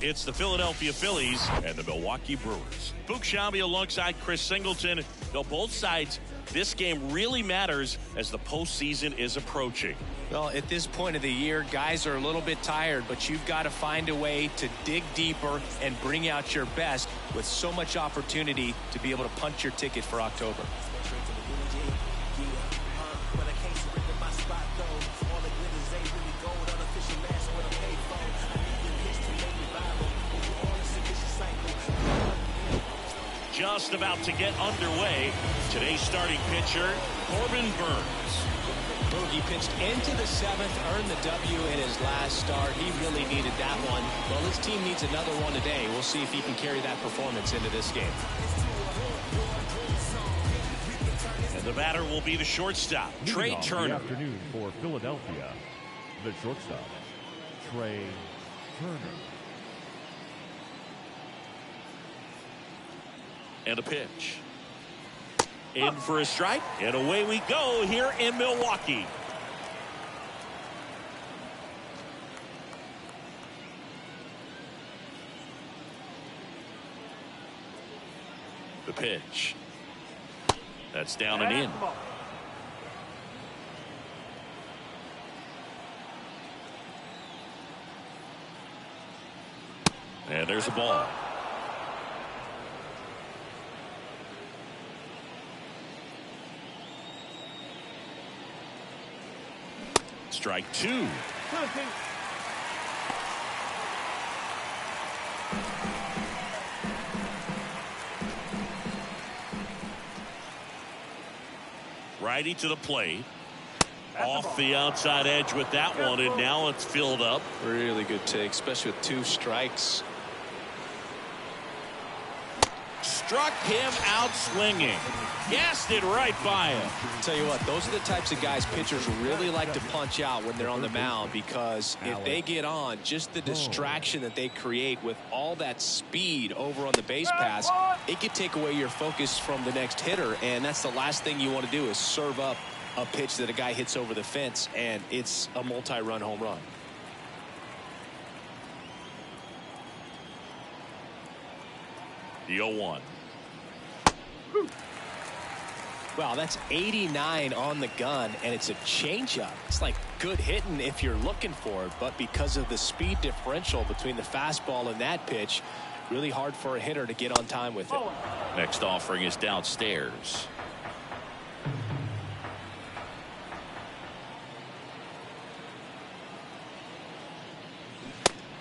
It's the Philadelphia Phillies and the Milwaukee Brewers. Boog Sciambi alongside Chris Singleton. Both sides, this game really matters as the postseason is approaching. Well, at this point of the year, guys are a little bit tired, but you've got to find a way to dig deeper and bring out your best with so much opportunity to be able to punch your ticket for October. Just about to get underway. Today's starting pitcher, Corbin Burnes. Boogie pitched into the seventh, earned the W in his last start. He really needed that one. Well, his team needs another one today. We'll see if he can carry that performance into this game. And the batter will be the shortstop, Trey Turner. Good afternoon for Philadelphia. The shortstop, Trey Turner. And a pitch. In for a strike, and away we go here in Milwaukee. The pitch. That's down and in. And there's a ball. Strike two. Righty to the plate. Off the outside edge with that one, and now it's filled up. Really good take, especially with two strikes. Struck him out swinging. Gassed it right by him. Tell you what, those are the types of guys pitchers really like to punch out when they're on the mound, because if they get on, just the distraction that they create with all that speed over on the base pass, it could take away your focus from the next hitter, and that's the last thing you want to do is serve up a pitch that a guy hits over the fence, and it's a multi-run home run. The 0-1. Wow, that's 89 on the gun, and it's a changeup. It's like good hitting if you're looking for it, but because of the speed differential between the fastball and that pitch, really hard for a hitter to get on time with it. Next offering is downstairs.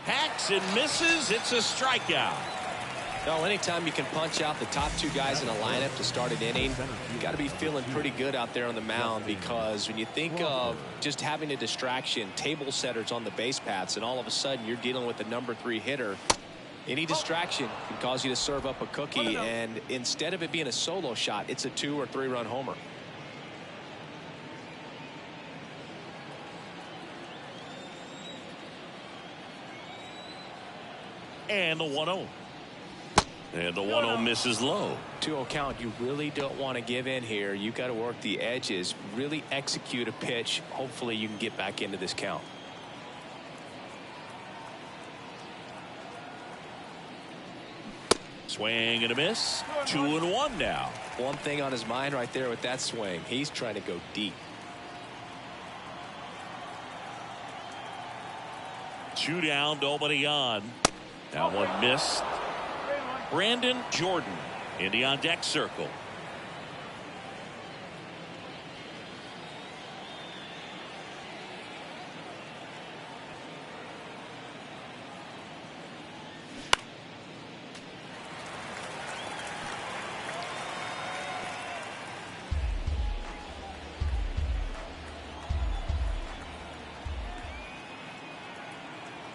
Hacks and misses. It's a strikeout. No, anytime you can punch out the top two guys in a lineup to start an inning, you got to be feeling pretty good out there on the mound, because when you think of just having a distraction, table setters on the base paths, and all of a sudden you're dealing with the #3 hitter, any distraction can cause you to serve up a cookie, and instead of it being a solo shot, it's a 2 or 3 run homer. And the 1-0. And the 1-0 misses low. 2-0 count. You really don't want to give in here. You got to work the edges, really execute a pitch. Hopefully you can get back into this count. Swing and a miss. 2-1 now. One thing on his mind right there with that swing. He's trying to go deep. 2 down, nobody on. That one missed. Brandon Jordan in the on deck circle.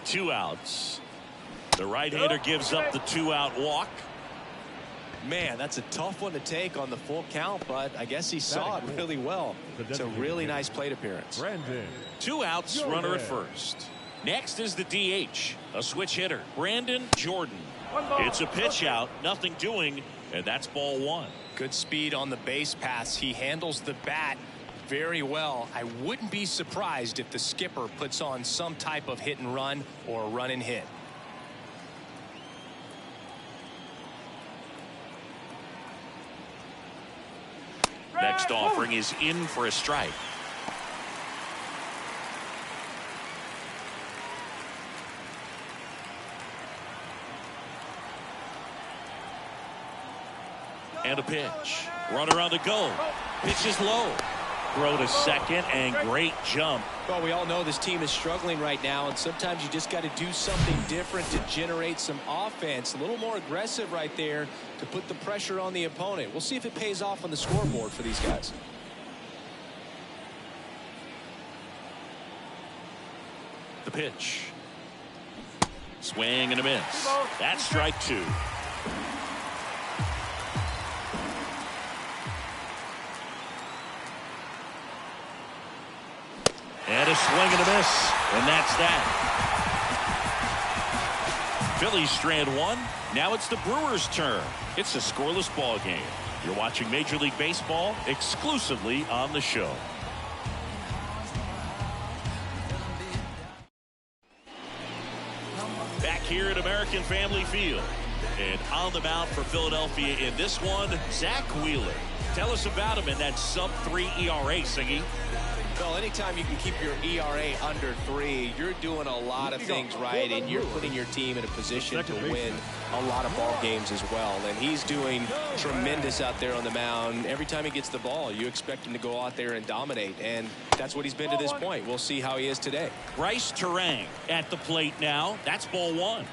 Two outs. The right-hander gives up the 2-out walk. Man, that's a tough one to take on the full count, but I guess he saw it really well. It's a really nice plate appearance. 2 outs, runner at first. Next is the DH, a switch hitter, Brandon Jordan. It's a pitch out, nothing doing, and that's ball 1. Good speed on the base pass. He handles the bat very well. I wouldn't be surprised if the skipper puts on some type of hit and run or run and hit. Next offering is in for a strike. And a pitch. Runner on the go. Pitch is low. Throw to second and great jump. Well, we all know this team is struggling right now, and sometimes you just got to do something different to generate some offense. A little more aggressive right there to put the pressure on the opponent. We'll see if it pays off on the scoreboard for these guys. The pitch. Swing and a miss. That's strike two. And a swing and a miss. And that's that. Phillies strand one. Now it's the Brewers' turn. It's a scoreless ball game. You're watching Major League Baseball exclusively on the show. Back here at American Family Field. And on the mound for Philadelphia in this one, Zach Wheeler. Tell us about him in that sub-3 ERA, Siggy. Well, anytime you can keep your ERA under 3, you're doing a lot of things right, and you're putting your team in a position to win a lot of ball games as well. And he's doing tremendous out there on the mound. Every time he gets the ball, you expect him to go out there and dominate, and that's what he's been to this point. We'll see how he is today. Bryce Terang at the plate now. That's ball one.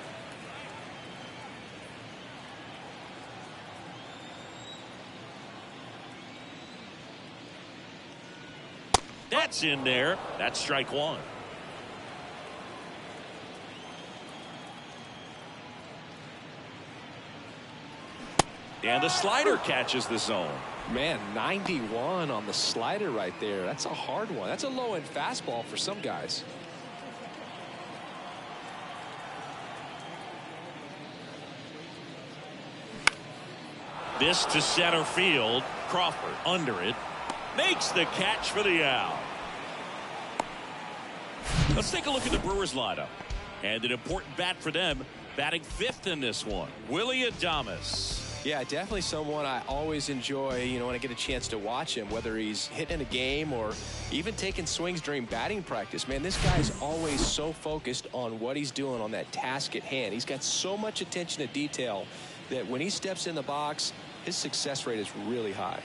That's in there. That's strike one. And the slider catches the zone. Man, 91 on the slider right there. That's a hard one. That's a low-end fastball for some guys. This to center field. Crawford under it. Makes the catch for the out. Let's take a look at the Brewers lineup. And an important bat for them, batting 5th in this one, Willy Adames. Yeah, definitely someone I always enjoy, when I get a chance to watch him, whether he's hitting a game or even taking swings during batting practice. Man, this guy's always so focused on what he's doing on that task at hand. He's got so much attention to detail that when he steps in the box, his success rate is really high.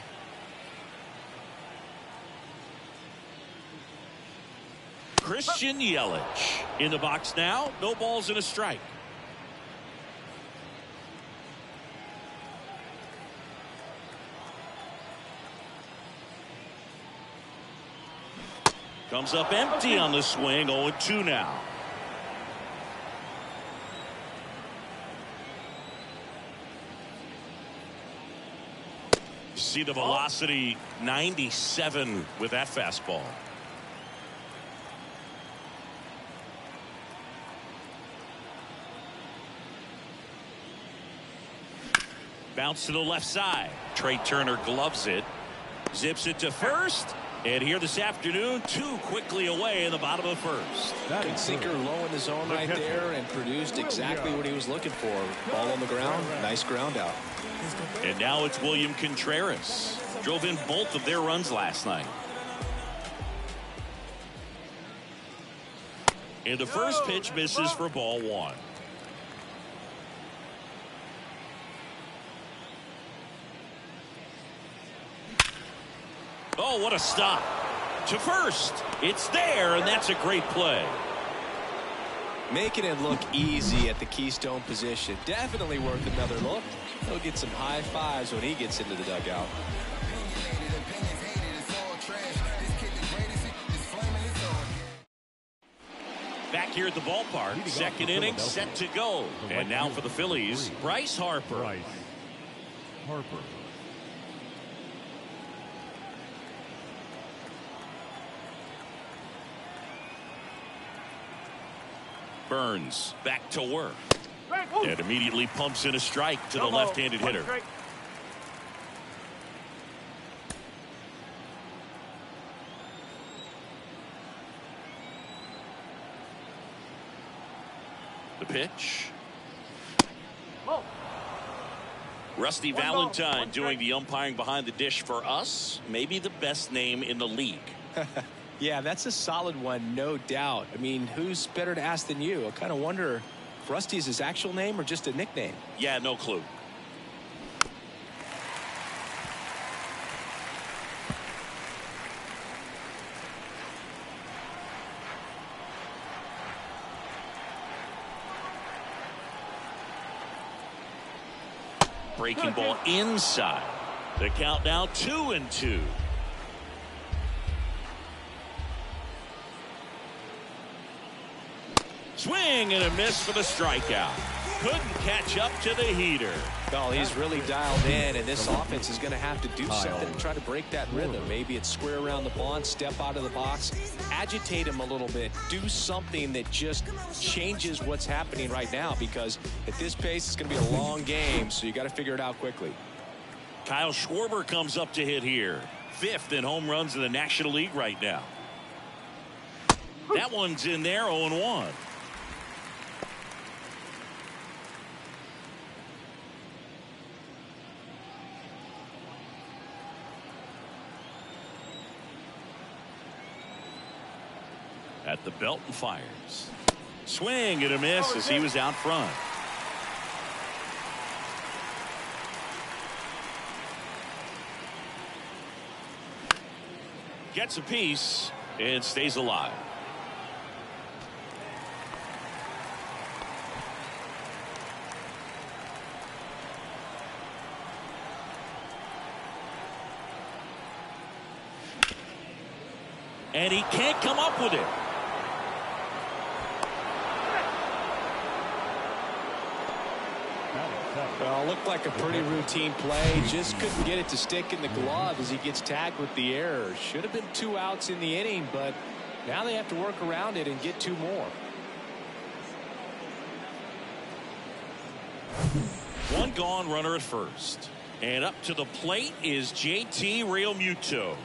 Christian Yelich in the box now. No balls and a strike. Comes up empty on the swing. 0-2 now. You see the velocity, 97 with that fastball. Bounce to the left side. Trey Turner gloves it. Zips it to first. And here this afternoon, 2 quickly away in the bottom of the first. Good sinker low in the zone right there and produced exactly what he was looking for. Ball on the ground. Nice ground out. And now it's William Contreras. Drove in both of their runs last night. And the first pitch misses for ball 1. Oh, what a stop. To first. It's there, and that's a great play. Making it look easy at the keystone position. Definitely worth another look. He'll get some high fives when he gets into the dugout. Back here at the ballpark, second inning set to go. And now for the Phillies, Bryce Harper. Bryce Harper. Burns back to work. And immediately pumps in a strike to the left-handed hitter. The pitch. Rusty Valentine doing the umpiring behind the dish for us. Maybe the best name in the league. Yeah, that's a solid one, no doubt. I mean, who's better to ask than you? I kind of wonder if Rusty is his actual name or just a nickname. Yeah, no clue. Breaking ball inside. The count now 2-2. Swing and a miss for the strikeout. Couldn't catch up to the heater. Well, he's really dialed in, and this offense is going to have to do something to try to break that rhythm. Maybe it's square around the bond, step out of the box, agitate him a little bit, do something that just changes what's happening right now, because at this pace, it's going to be a long game, so you got to figure it out quickly. Kyle Schwarber comes up to hit here. 5th in home runs in the National League right now. That one's in there, 0-1. At the belt and fires. Swing and a miss as he was out front. Gets a piece and stays alive. And he can't come up with it. Well, looked like a pretty routine play. Just couldn't get it to stick in the glove as he gets tagged with the error. Should have been 2 outs in the inning, but now they have to work around it and get 2 more. 1 gone, runner at first. And up to the plate is JT Realmuto.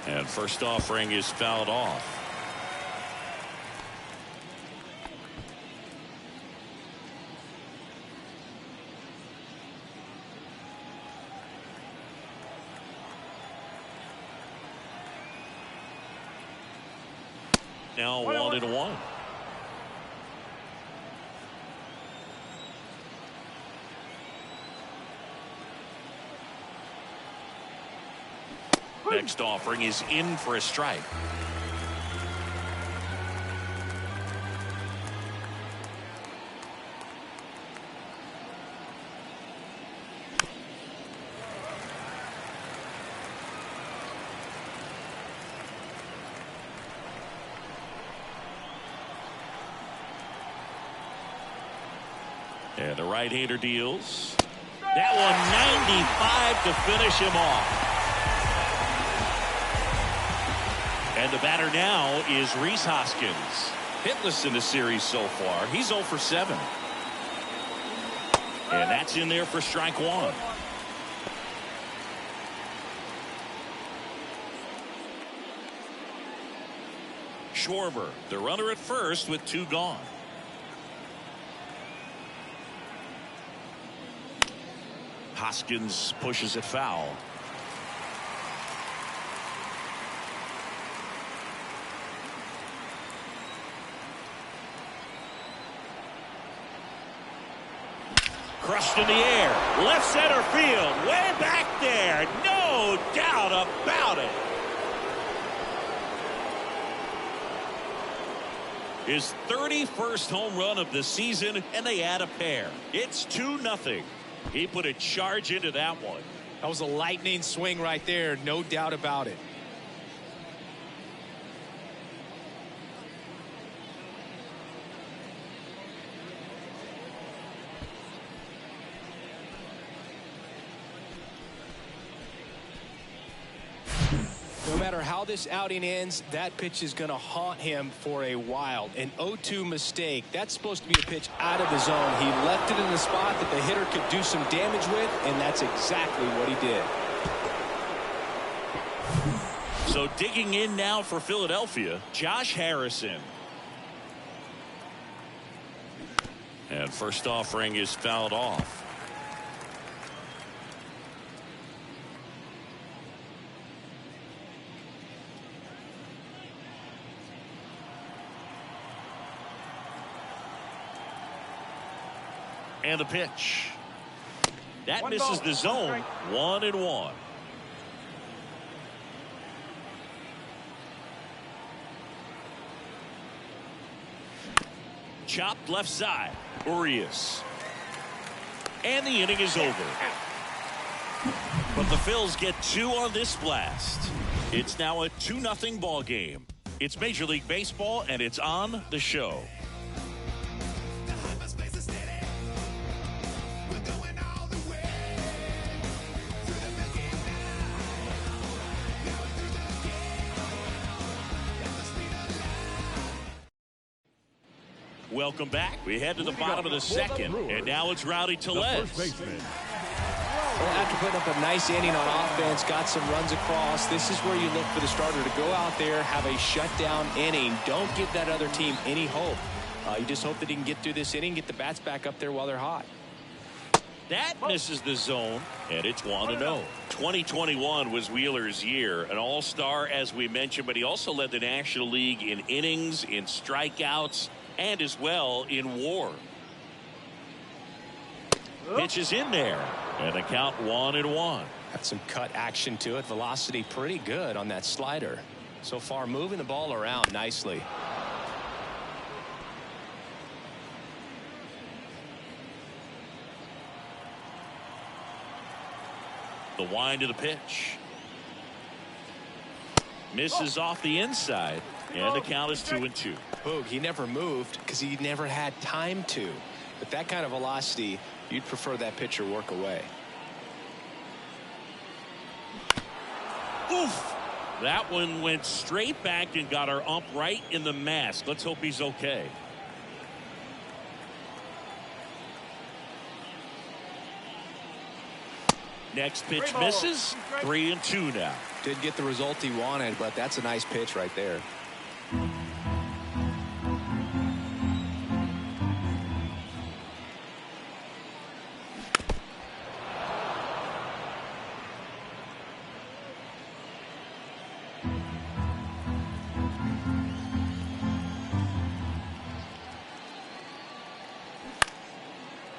And first offering is fouled off. Now 1-1. Next offering is in for a strike. And the right-hander deals. That one 95 to finish him off. And the batter now is Rhys Hoskins. Hitless in the series so far. He's 0 for 7. And that's in there for strike 1. Schwarber, the runner at first with 2 gone. Hoskins pushes it foul. Crushed in the air. Left center field. Way back there. No doubt about it. His 31st home run of the season, and they add a pair. It's 2-0. He put a charge into that one. That was a lightning swing right there, no doubt about it. No matter how this outing ends, that pitch is going to haunt him for a while. An 0-2 mistake. That's supposed to be a pitch out of the zone. He left it in the spot that the hitter could do some damage with, and that's exactly what he did. So digging in now for Philadelphia, Josh Harrison. And first offering is fouled off. And the pitch. That misses the zone. 1-1. Chopped left side. Urias. And the inning is over. But the Phils get 2 on this blast. It's now a 2-0 ball game. It's Major League Baseball, and it's on the show. Welcome back. We head to the bottom of the second, and now it's Rowdy Tellez. Well, after putting up a nice inning on offense, got some runs across, this is where you look for the starter to go out there, have a shutdown inning. Don't give that other team any hope. You just hope that he can get through this inning, get the bats back up there while they're hot. That misses the zone, and it's 1-0. 2021 was Wheeler's year, an all-star, as we mentioned, but he also led the National League in innings, in strikeouts, and as well in WAR. Pitch is in there, and the count 1-1. Got some cut action to it. Velocity pretty good on that slider. So far, moving the ball around nicely. The wind of the pitch. Misses off the inside, and the count is 2-2. Boog, he never moved because he never had time to. With that kind of velocity, you'd prefer that pitcher work away. Oof! That one went straight back and got our ump right in the mask. Let's hope he's okay. Next pitch misses. 3-2 now. Didn't get the result he wanted, but that's a nice pitch right there.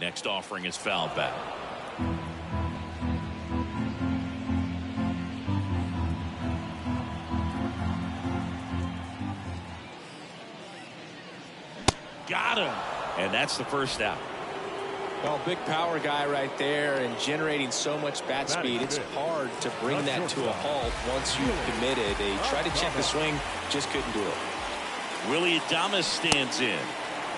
Next offering is fouled back. Got him. And that's the first out. Well, big power guy right there and generating so much bat speed. It's hard to bring that to a halt once you've committed. They tried to check the swing, just couldn't do it. Willie Adames stands in.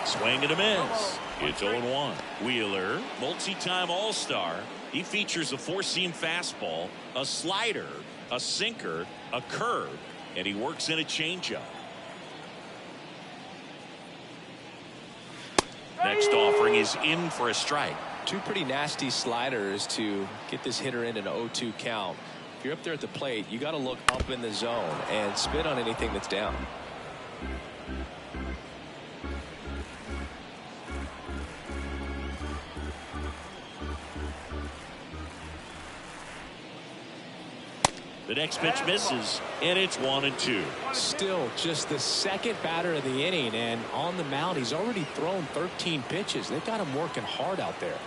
Swing and a miss. It's 0-1. Wheeler, multi-time all-star. He features a four-seam fastball, a slider, a sinker, a curve, and he works in a changeup. Next offering is in for a strike. Two pretty nasty sliders to get this hitter in an 0-2 count. If you're up there at the plate, you got to look up in the zone and spit on anything that's down. The next pitch misses, and it's 1-2. Still just the second batter of the inning, and on the mound, he's already thrown 13 pitches. They've got him working hard out there.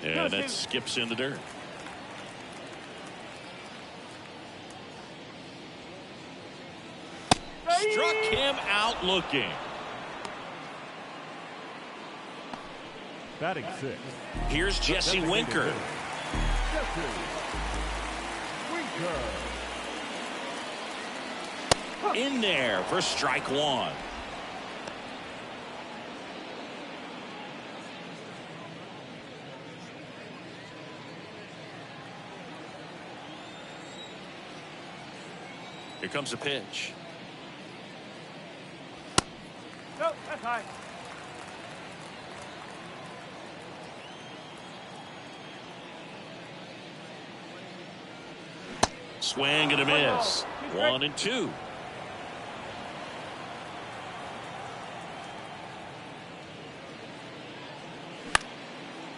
And that skips in the dirt. Struck him out looking. Batting six. Here's Jesse Winker. In there for strike one. Here comes a pitch. No, that's high. Swing and a miss. 1-2.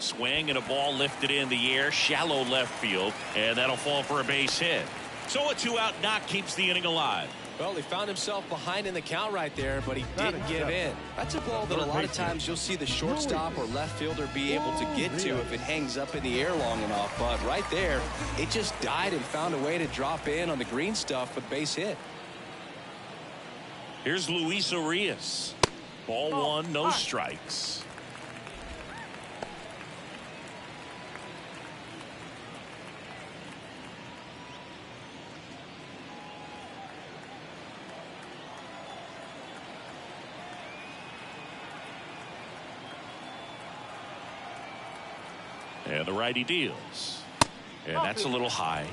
Swing and a ball lifted in the air, shallow left field, and that'll fall for a base hit. So a 2-out knock keeps the inning alive. Well, he found himself behind in the count right there, but he didn't give in. That's a ball that a lot of times you'll see the shortstop or left fielder be able to get to if it hangs up in the air long enough. But right there, it just died and found a way to drop in on the green stuff with base hit. Here's Luis Urias. Ball one, no strikes. And the righty deals. And that's a little high.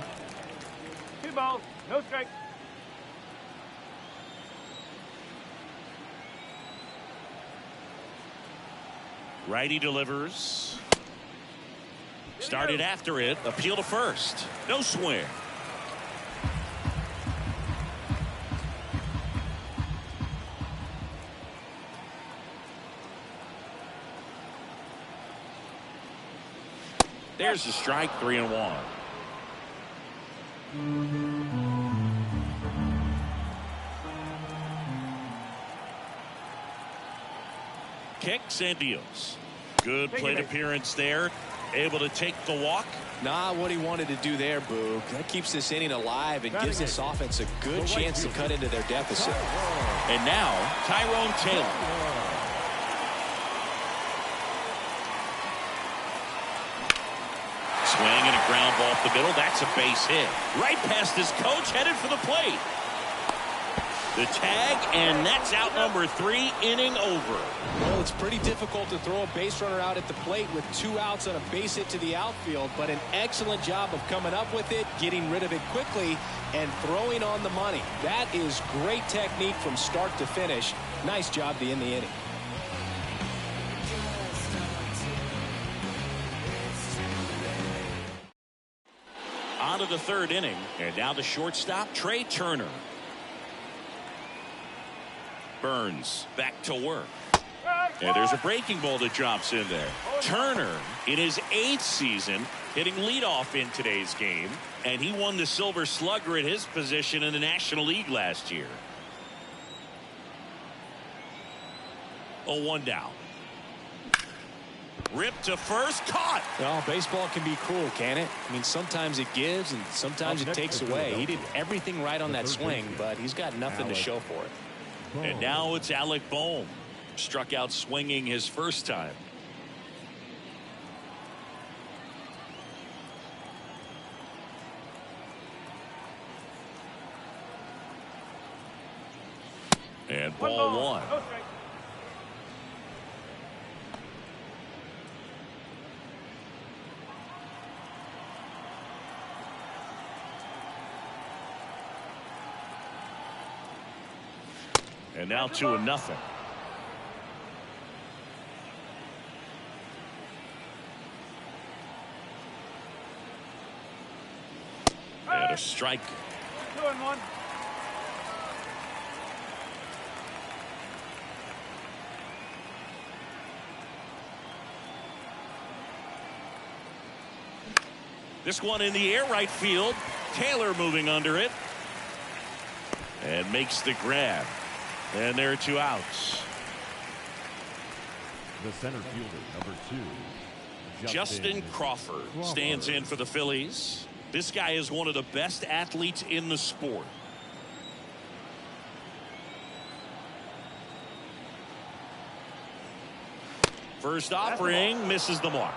2 balls, no strike. Righty delivers. Started after it. Appeal to first. No swing. There's the strike, 3-1. Kicks and deals. Good plate appearance there. Able to take the walk. Not what he wanted to do there, Boo. That keeps this inning alive and gives this offense a good chance to cut into their deficit. And now, Tyrone Taylor. Swing and a ground ball up the middle. That's a base hit. Right past his coach, headed for the plate. The tag, and that's out number 3, inning over. Well, it's pretty difficult to throw a base runner out at the plate with 2 outs and a base hit to the outfield, but an excellent job of coming up with it, getting rid of it quickly, and throwing on the money. That is great technique from start to finish. Nice job to end the inning. On to the 3rd inning, and now the shortstop, Trey Turner. Burns back to work. And there's a breaking ball that drops in there. Turner, in his 8th season, hitting leadoff in today's game, and he won the Silver Slugger at his position in the National League last year. 0-1 down. Ripped to first, caught. Well, baseball can be cruel, can it? I mean, sometimes it gives and sometimes it takes away. He did everything right on that swing, but he's got nothing to show for it. And now it's Alec Bohm. Struck out swinging his first time. And ball 1. No strike. And now 2-0. And a strike. 2-1. This one in the air, right field. Taylor moving under it. And makes the grab. And there are 2 outs. The center fielder, number 2. Justin Crawford stands in for the Phillies. This guy is one of the best athletes in the sport. First offering misses the mark.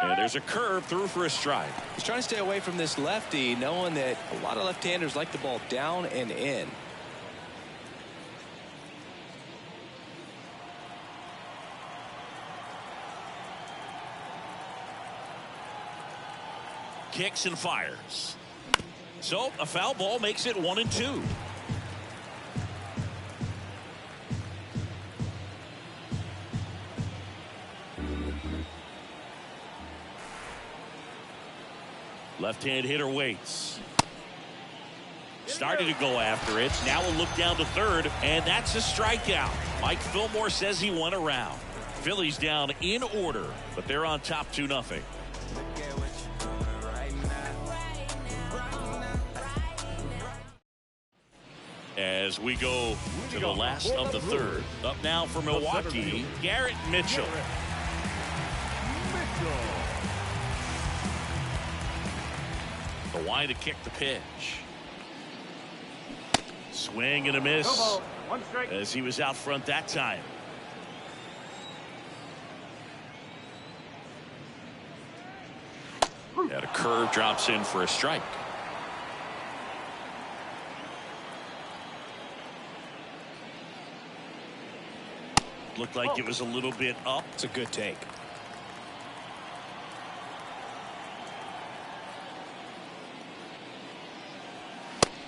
And there's a curve through for a strike. He's trying to stay away from this lefty, knowing that a lot of left-handers like the ball down and in. Kicks and fires. So a foul ball makes it 1-2. Left-hand hitter waits. Started to go after it. Now a look down to third, and that's a strikeout. Mike Fillmore says he went around. Phillies down in order, but they're on top 2-0. As we go to the last of the third. Up now for Milwaukee, Garrett Mitchell. The wide to kick the pitch. Swing and a miss as he was out front that time. And a curve drops in for a strike. Looked like it was a little bit up. It's a good take.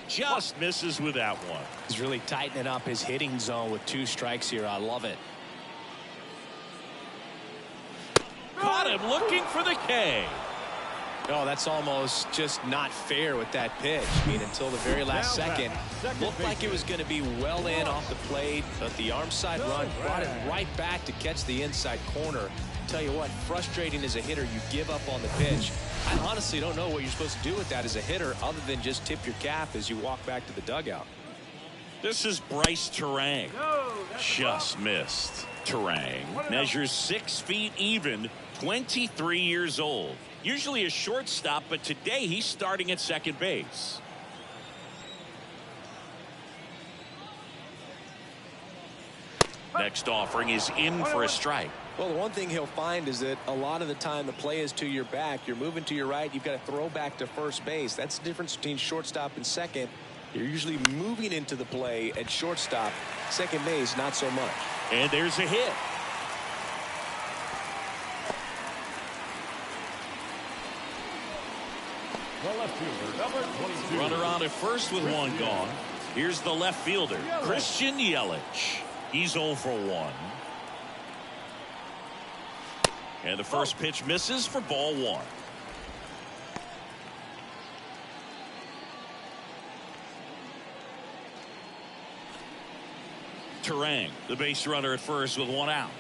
Just misses with that one. He's really tightening up his hitting zone with 2 strikes here. I love it. Caught him looking for the K. Oh, that's almost just not fair with that pitch. I mean, until the very last second, looked like it was going to be well in off the plate, but the arm side run brought it right back to catch the inside corner. Tell you what, frustrating as a hitter, you give up on the pitch. I honestly don't know what you're supposed to do with that as a hitter other than just tip your cap as you walk back to the dugout. This is Bryce Terang. Just missed. Terang measures 6 feet even, 23 years old. Usually a shortstop, but today he's starting at second base. Next offering is in for a strike. Well, the one thing he'll find is that a lot of the time the play is to your back. You're moving to your right. You've got to throw back to first base. That's the difference between shortstop and second. You're usually moving into the play at shortstop. Second base, not so much. And there's a hit. The left fielder, number 22. Runner on at first with 1 gone. Here's the left fielder, Christian Yelich. He's 0 for 1. And the first pitch misses for ball 1. Terang, the base runner at first with 1 out.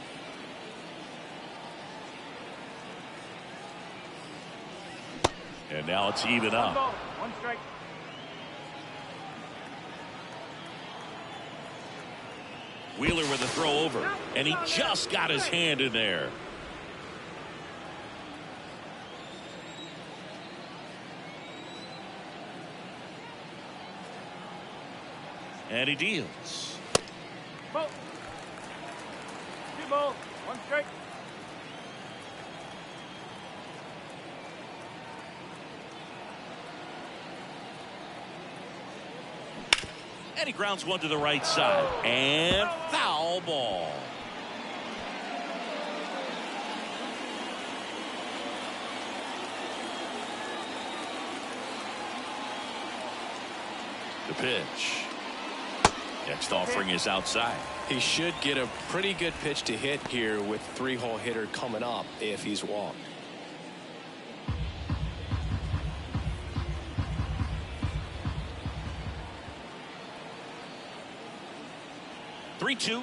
And now it's even up. 1 strike. Wheeler with a throw over, and he just got his hand in there. And he deals. 2 balls, 1 strike. And he grounds 1 to the right side. And foul ball. The pitch. Next offering is outside. He should get a pretty good pitch to hit here with 3-hole hitter coming up if he's walked. Three-two.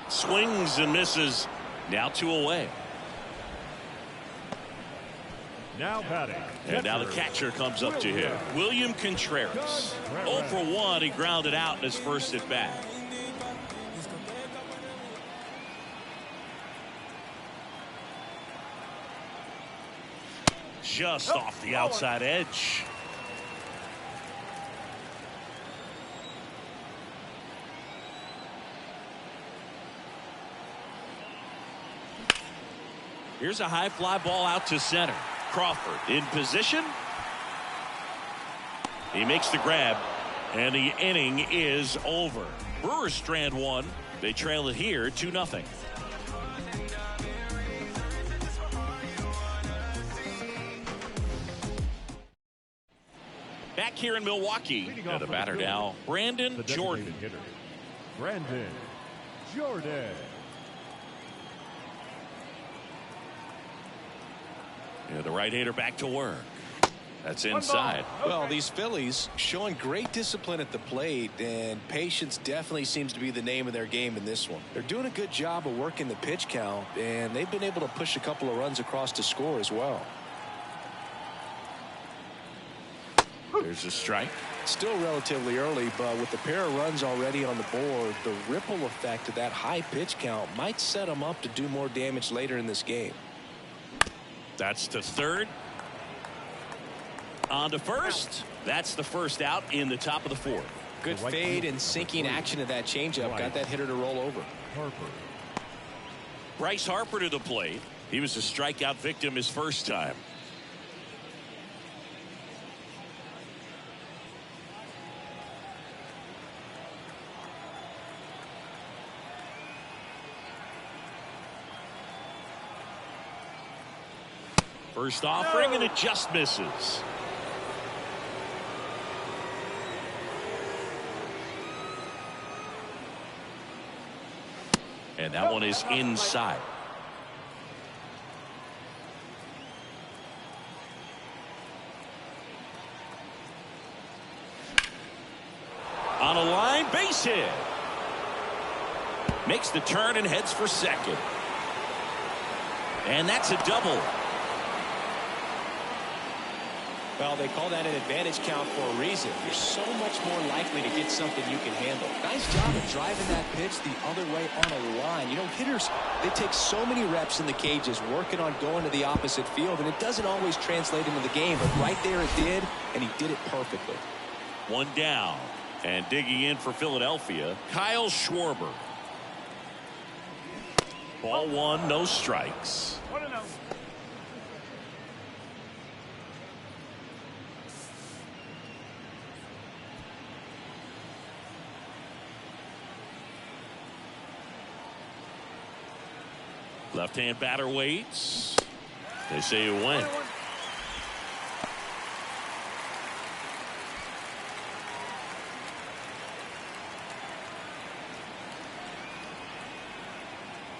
Swings and misses. Now 2 away. Now batting. And now the catcher comes up to him. William Contreras. 0 for 1. He grounded out in his first at bat. Just off the outside edge. Here's a high fly ball out to center. Crawford in position. He makes the grab, and the inning is over. Brewers strand 1. They trail it here 2-0. Back here in Milwaukee, and the batter now, Brandon Jordan. Hitter, Brandon Jordan. Yeah, the right-hander back to work. That's inside. Well, these Phillies showing great discipline at the plate, and patience definitely seems to be the name of their game in this one. They're doing a good job of working the pitch count, and they've been able to push a couple of runs across to score as well. There's a strike. Still relatively early, but with the pair of runs already on the board, the ripple effect of that high pitch count might set them up to do more damage later in this game. That's to third. On to first. That's the first out in the top of the fourth. Good fade and sinking action of that changeup got that hitter to roll over. Harper. Bryce Harper to the plate. He was a strikeout victim his first time. First offering and it just misses. And that one is inside. On a line, base hit. Makes the turn and heads for second. And that's a double. Well, they call that an advantage count for a reason. You're so much more likely to get something you can handle. Nice job of driving that pitch the other way on a line. You know, hitters, they take so many reps in the cages working on going to the opposite field, and it doesn't always translate into the game, but right there it did, and he did it perfectly. One down, and digging in for Philadelphia, Kyle Schwarber. Ball one, no strikes. 1-0. Left-hand batter waits. They say it went.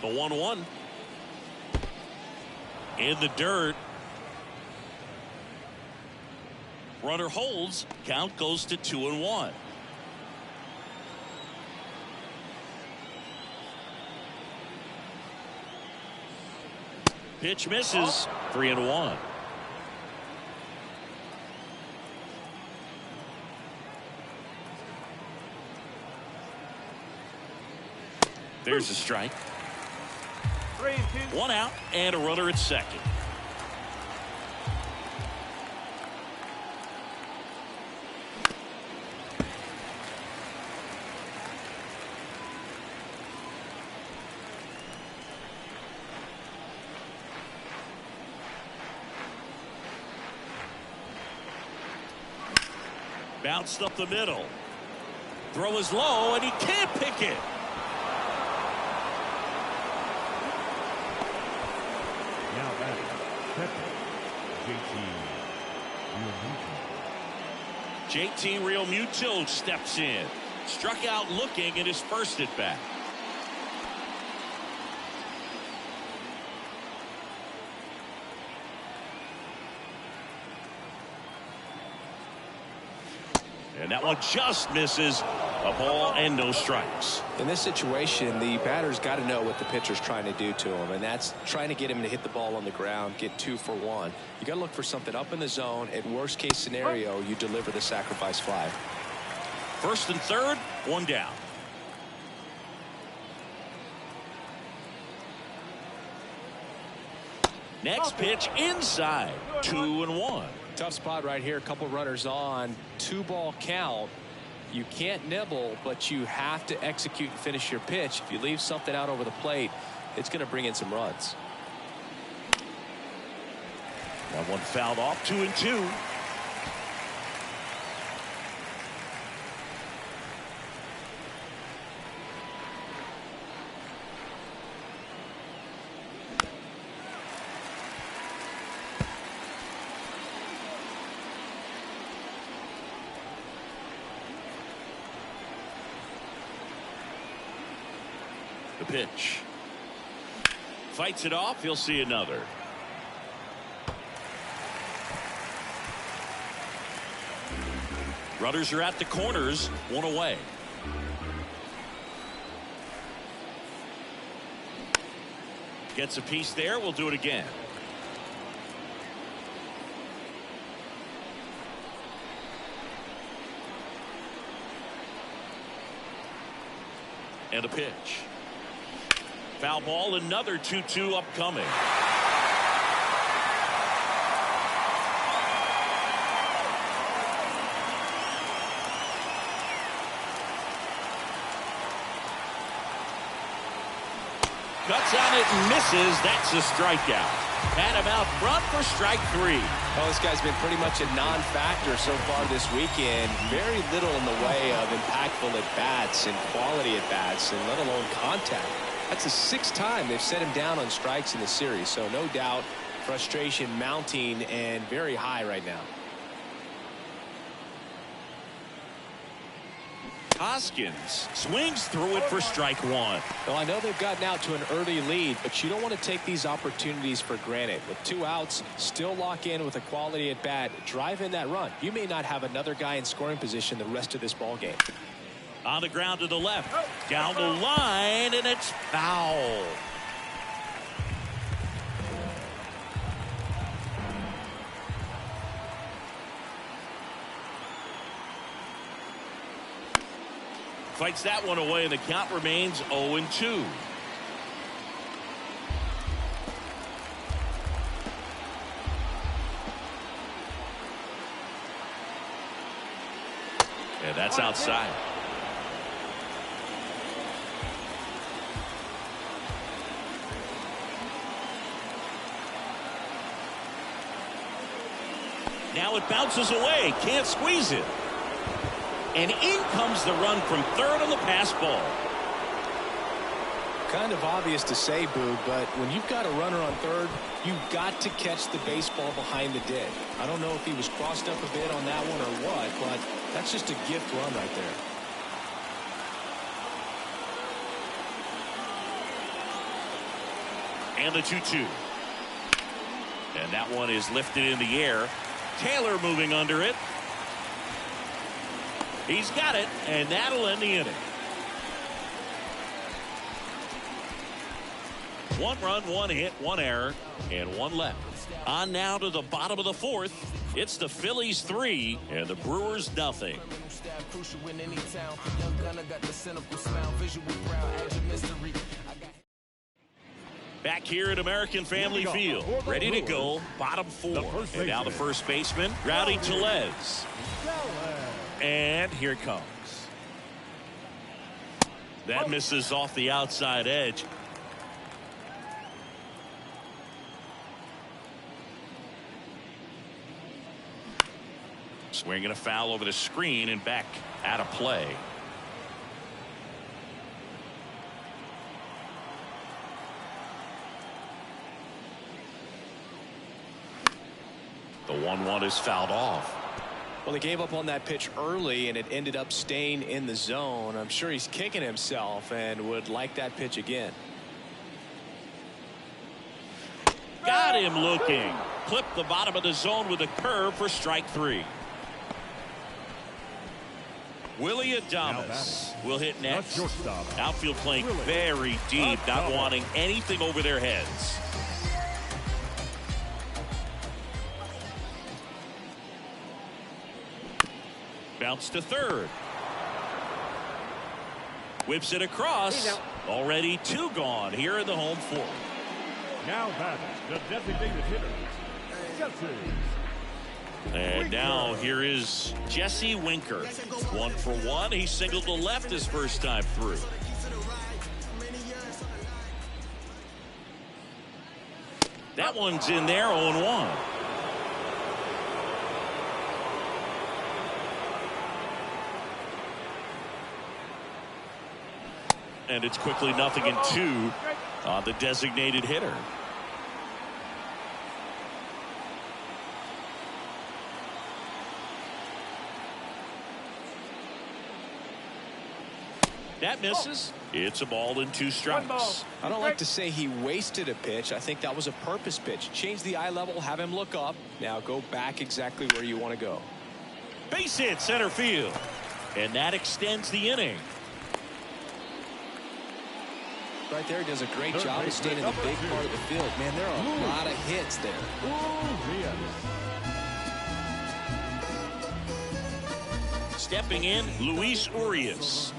The 1-1. In the dirt. Runner holds. Count goes to 2-1. Pitch misses. 3-1. There's a strike. 3-2. One out and a runner at second. Bounced up the middle. Throw is low and he can't pick it. Now batting, catcher, JT JT Realmuto steps in. Struck out looking at his first at bat. And that one just misses. A ball and no strikes. In this situation, the batter's got to know what the pitcher's trying to do to him, and that's trying to get him to hit the ball on the ground, get 2 for 1. You got to look for something up in the zone. At worst case scenario, you deliver the sacrifice fly. First and third, one down. Next pitch inside. 2-1. Tough spot right here. A couple runners on. 2-ball count. You can't nibble, but you have to execute and finish your pitch. If you leave something out over the plate, it's going to bring in some runs. That one fouled off. 2-2. The pitch. Fights it off. He'll see another. Runners are at the corners, one away. Gets a piece there. We'll do it again. And a pitch. Foul ball, another 2-2 upcoming. Cuts on it and misses. That's a strikeout. Had him out front for strike 3. Well, this guy's been pretty much a non-factor so far this weekend. Very little in the way of impactful at-bats and quality at-bats, and let alone contact. That's the 6th time they've set him down on strikes in the series, so no doubt frustration mounting and very high right now. Hoskins swings through it for strike 1. Well, I know they've gotten out to an early lead, but you don't want to take these opportunities for granted. With 2 outs, still lock in with a quality at bat, drive in that run. You may not have another guy in scoring position the rest of this ball game. On the ground to the left, down the line, and it's foul. Fights that one away, and the count remains 0-2. And that's outside. Now it bounces away. Can't squeeze it. And in comes the run from third on the pass ball. Kind of obvious to say, Boo, but when you've got a runner on third, you've got to catch the baseball behind the dead. I don't know if he was crossed up a bit on that one or what, but that's just a gift run right there. And the 2-2. And that one is lifted in the air. Taylor moving under it. He's got it, and that'll end the inning. 1 run, 1 hit, 1 error, and 1 left. On now to the bottom of the 4th. It's the Phillies 3 and the Brewers nothing. Back here at American Family Field, ready to go, bottom 4. And now the first baseman, Rowdy Tellez. And here it comes. That misses off the outside edge. Swinging a foul over the screen and back out of play. The 1-1 is fouled off. Well, he gave up on that pitch early, and it ended up staying in the zone. I'm sure he's kicking himself and would like that pitch again. Got him looking. Clipped the bottom of the zone with a curve for strike 3. Willie Adames will hit next. Outfield playing very deep, not wanting anything over their heads. Bounce to third. Whips it across. Already 2 gone here in the home 4th. Now batting the designated hitter, Jesse. And now here is Jesse Winker. 1 for 1. He singled to left his first time through. That one's in there, 0-1. And it's quickly 0-2 on the designated hitter. That misses. It's a ball and 2 strikes. I don't like to say he wasted a pitch. I think that was a purpose pitch. Change the eye level, have him look up. Now go back exactly where you want to go. Base hit center field. And that extends the inning. Right there, he does a great job of staying in the big part of the field. Man, there are a lot of hits there. Stepping in, Luis Urias.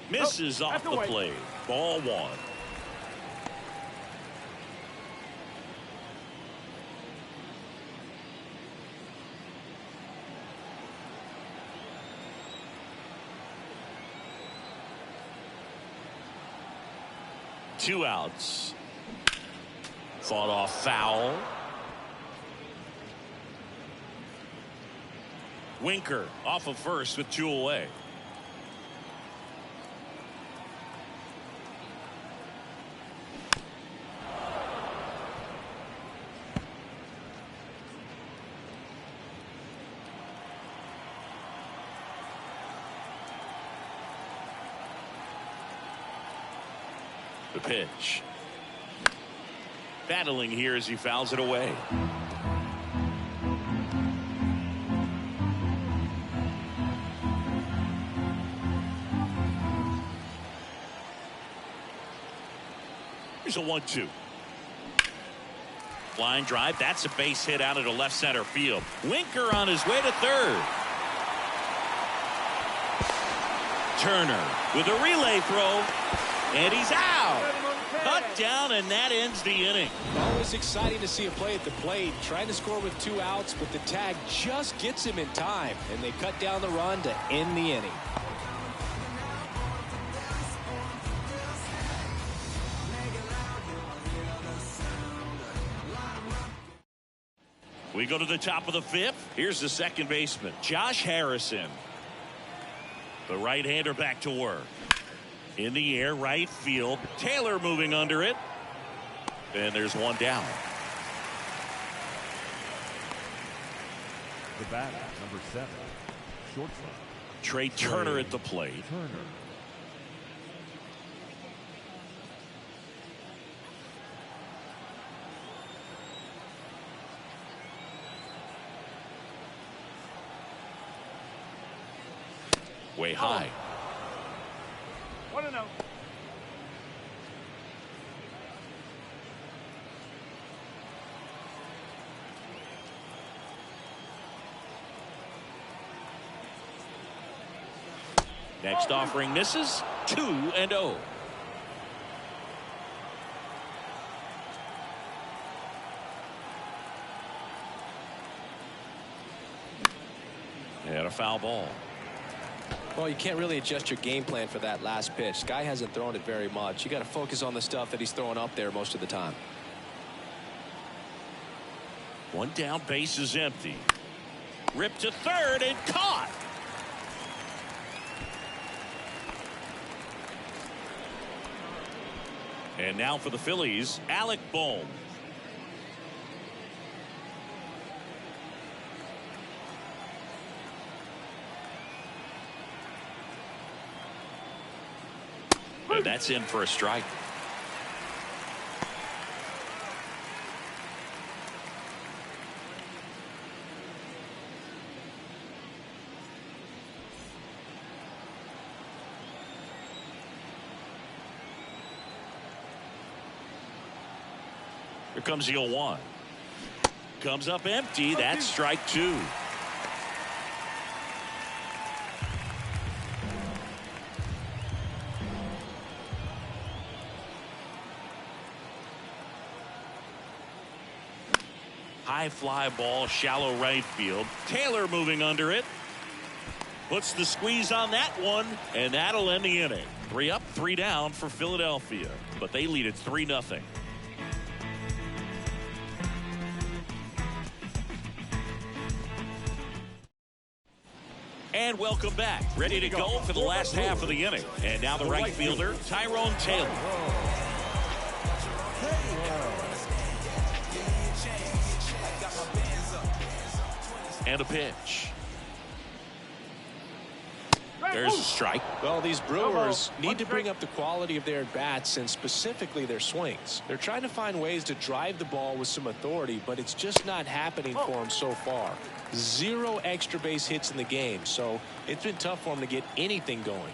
Misses off the plate. Ball one. Two outs. Fought off foul. Winker off of first with two away. The pitch. Battling here as he fouls it away. Here's a 1-2. Line drive. That's a base hit out into left center field. Winker on his way to third. Turner with a relay throw. And he's out. Cut down, and that ends the inning. Always exciting to see a play at the plate. Trying to score with two outs, but the tag just gets him in time. And they cut down the run to end the inning. We go to the top of the fifth. Here's the second baseman, Josh Harrison. The right-hander back to work. In the air, right field. Taylor moving under it. And there's one down. The batter, number 7, shortstop. Trey Turner at the plate. Turner. Way high. 1-0. Next offering misses. 2-0. And a foul ball. Well, you can't really adjust your game plan for that last pitch. Guy hasn't thrown it very much. You got to focus on the stuff that he's throwing up there most of the time. One down, base is empty. Ripped to third and caught. And now for the Phillies, Alec Bohm. And that's in for a strike. Here comes the 0-1. Comes up empty. That's strike two. High fly ball, shallow right field. Taylor moving under it. Puts the squeeze on that one, and that'll end the inning. 3 up, 3 down for Philadelphia, but they lead it 3-0. And welcome back. Ready to go for the last half of the inning. And now the right fielder, Tyrone Taylor. And a pitch. There's a strike. Well, these Brewers need to bring up the quality of their at-bats and specifically their swings. They're trying to find ways to drive the ball with some authority, but it's just not happening for them so far. 0 extra base hits in the game, so it's been tough for them to get anything going.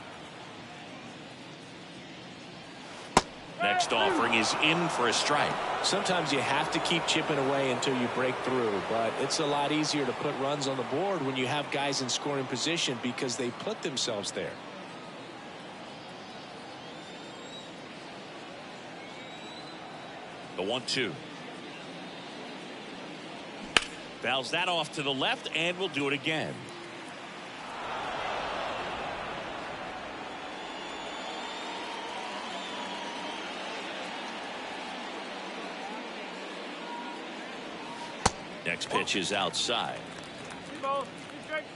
Next offering is in for a strike. Sometimes you have to keep chipping away until you break through, but it's a lot easier to put runs on the board when you have guys in scoring position because they put themselves there. The 1-2. Fouls that off to the left, and we'll do it again. Next pitch is outside. 2 balls, 2 strikes.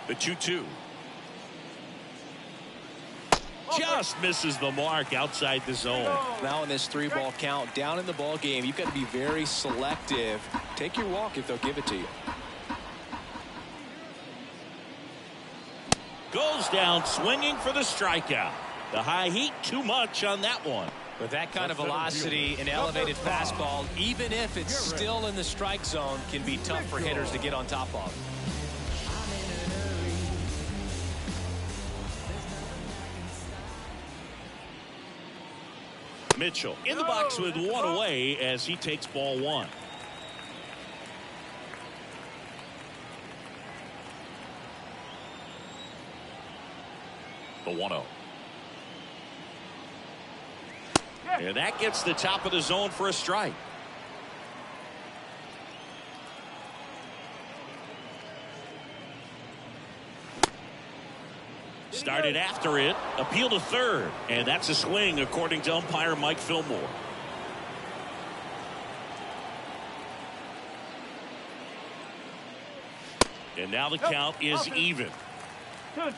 The 2-2. Just misses the mark outside the zone. Now in this 3-ball count, down in the ball game, you've got to be very selective. Take your walk if they'll give it to you. Goes down swinging for the strikeout. The high heat, too much on that one. With that kind of velocity, an elevated fastball, even if it's still in the strike zone, can be tough for hitters to get on top of. Mitchell in the box with 1 away as he takes ball 1. The 1-0. And that gets the top of the zone for a strike. Started after it, appeal to third, and that's a swing according to umpire Mike Fillmore. And now the count is even. 2-2.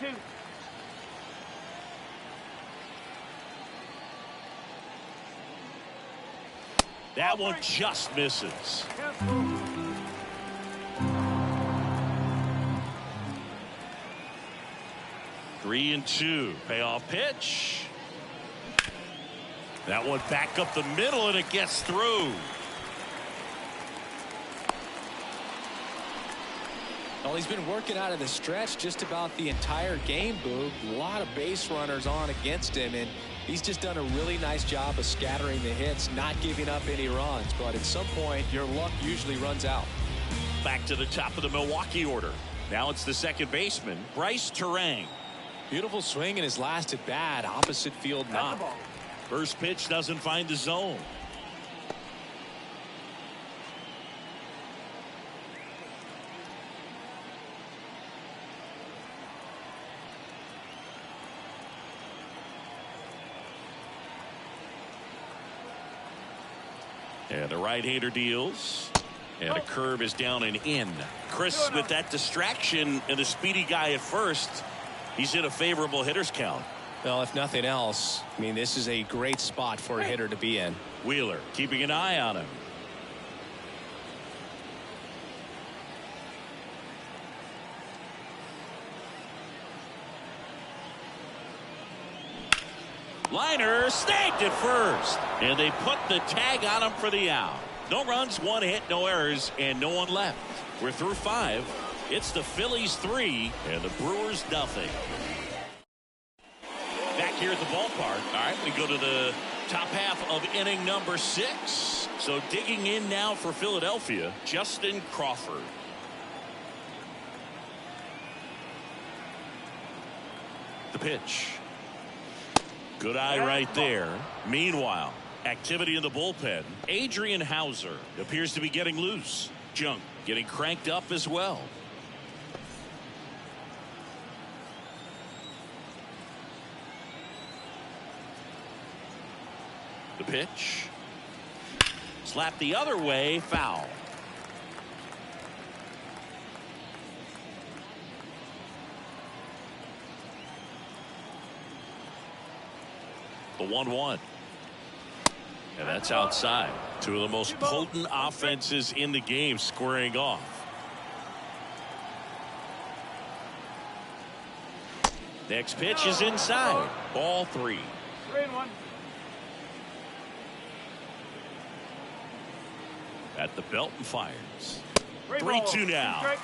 That one just misses. Cancel. 3-2. Payoff pitch. That one back up the middle, and it gets through. Well, he's been working out of the stretch just about the entire game, Boog. A lot of base runners on against him, and he's just done a really nice job of scattering the hits, not giving up any runs. But at some point, your luck usually runs out. Back to the top of the Milwaukee order. Now it's the second baseman, Bryce Terang. Beautiful swing in his last at bat. Opposite field knock. First pitch doesn't find the zone. And the right-hander deals. And a curve is down and in. Chris, with that distraction and the speedy guy at first, he's in a favorable hitter's count. Well, if nothing else, I mean, this is a great spot for a hitter to be in. Wheeler keeping an eye on him. Liner snagged at first, and they put the tag on him for the out. No runs, 1 hit, no errors, and no one left. We're through 5. It's the Phillies 3 and the Brewers nothing. Back here at the ballpark. All right, we go to the top half of inning number 6. So digging in now for Philadelphia, Justin Crawford. The pitch. Good eye right there. Meanwhile, activity in the bullpen. Adrian Hauser appears to be getting loose. Junk getting cranked up as well. The pitch. Slap the other way, foul. The 1-1. And that's outside. Two of the most potent offenses in the game squaring off. Next pitch is inside. Ball 3. 3-1. At the belt and fires. 3-2 3-2 now.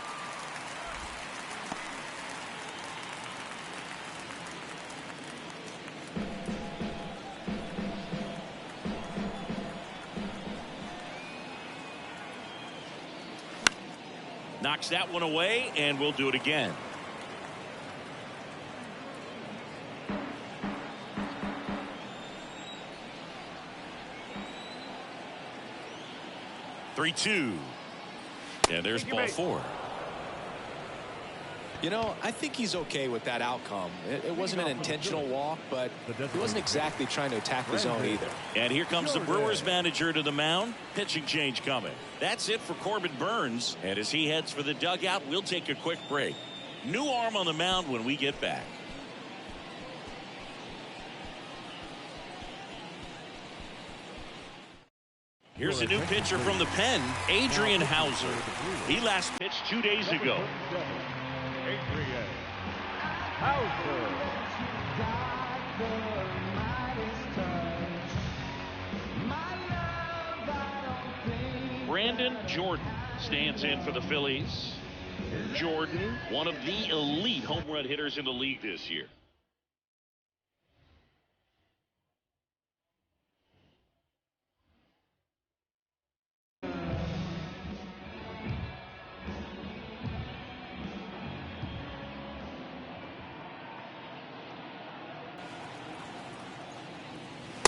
Knocks that one away, and we'll do it again. Three-two. And there's ball 4. You know, I think he's okay with that outcome. It wasn't an intentional walk, but he wasn't exactly trying to attack the zone either. And here comes the Brewers manager to the mound. Pitching change coming. That's it for Corbin Burns. And as he heads for the dugout, we'll take a quick break. New arm on the mound when we get back. Here's a new pitcher from the pen, Adrian Hauser. He last pitched 2 days ago. Adrian Hauser. Brandon Jordan stands in for the Phillies. Jordan, one of the elite home run hitters in the league this year.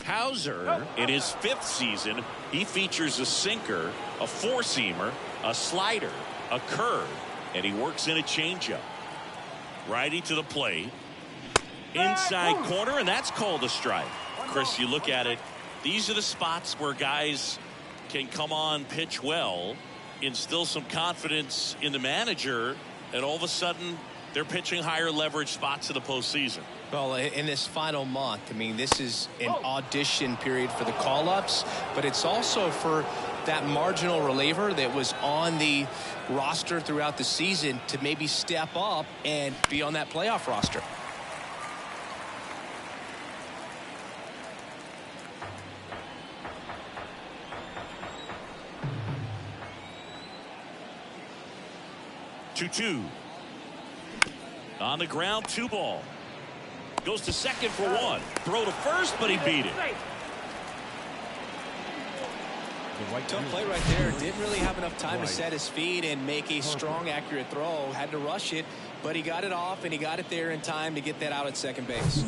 Hauser, in his 5th season, he features a sinker, a 4-seamer, a slider, a curve, and he works in a changeup. Righty to the plate. Inside corner, and that's called a strike. Chris, you look at it, these are the spots where guys can come on, pitch well, instill some confidence in the manager, and all of a sudden they're pitching higher leverage spots in the postseason. Well, in this final month, I mean, this is an audition period for the call-ups, but it's also for that marginal reliever that was on the roster throughout the season to maybe step up and be on that playoff roster. Two. On the ground, 2 ball. Goes to second for 1. Throw to first, but he beat it. Tough play right there. Didn't really have enough time to set his feet and make a strong, accurate throw. Had to rush it, but he got it off, and he got it there in time to get that out at second base.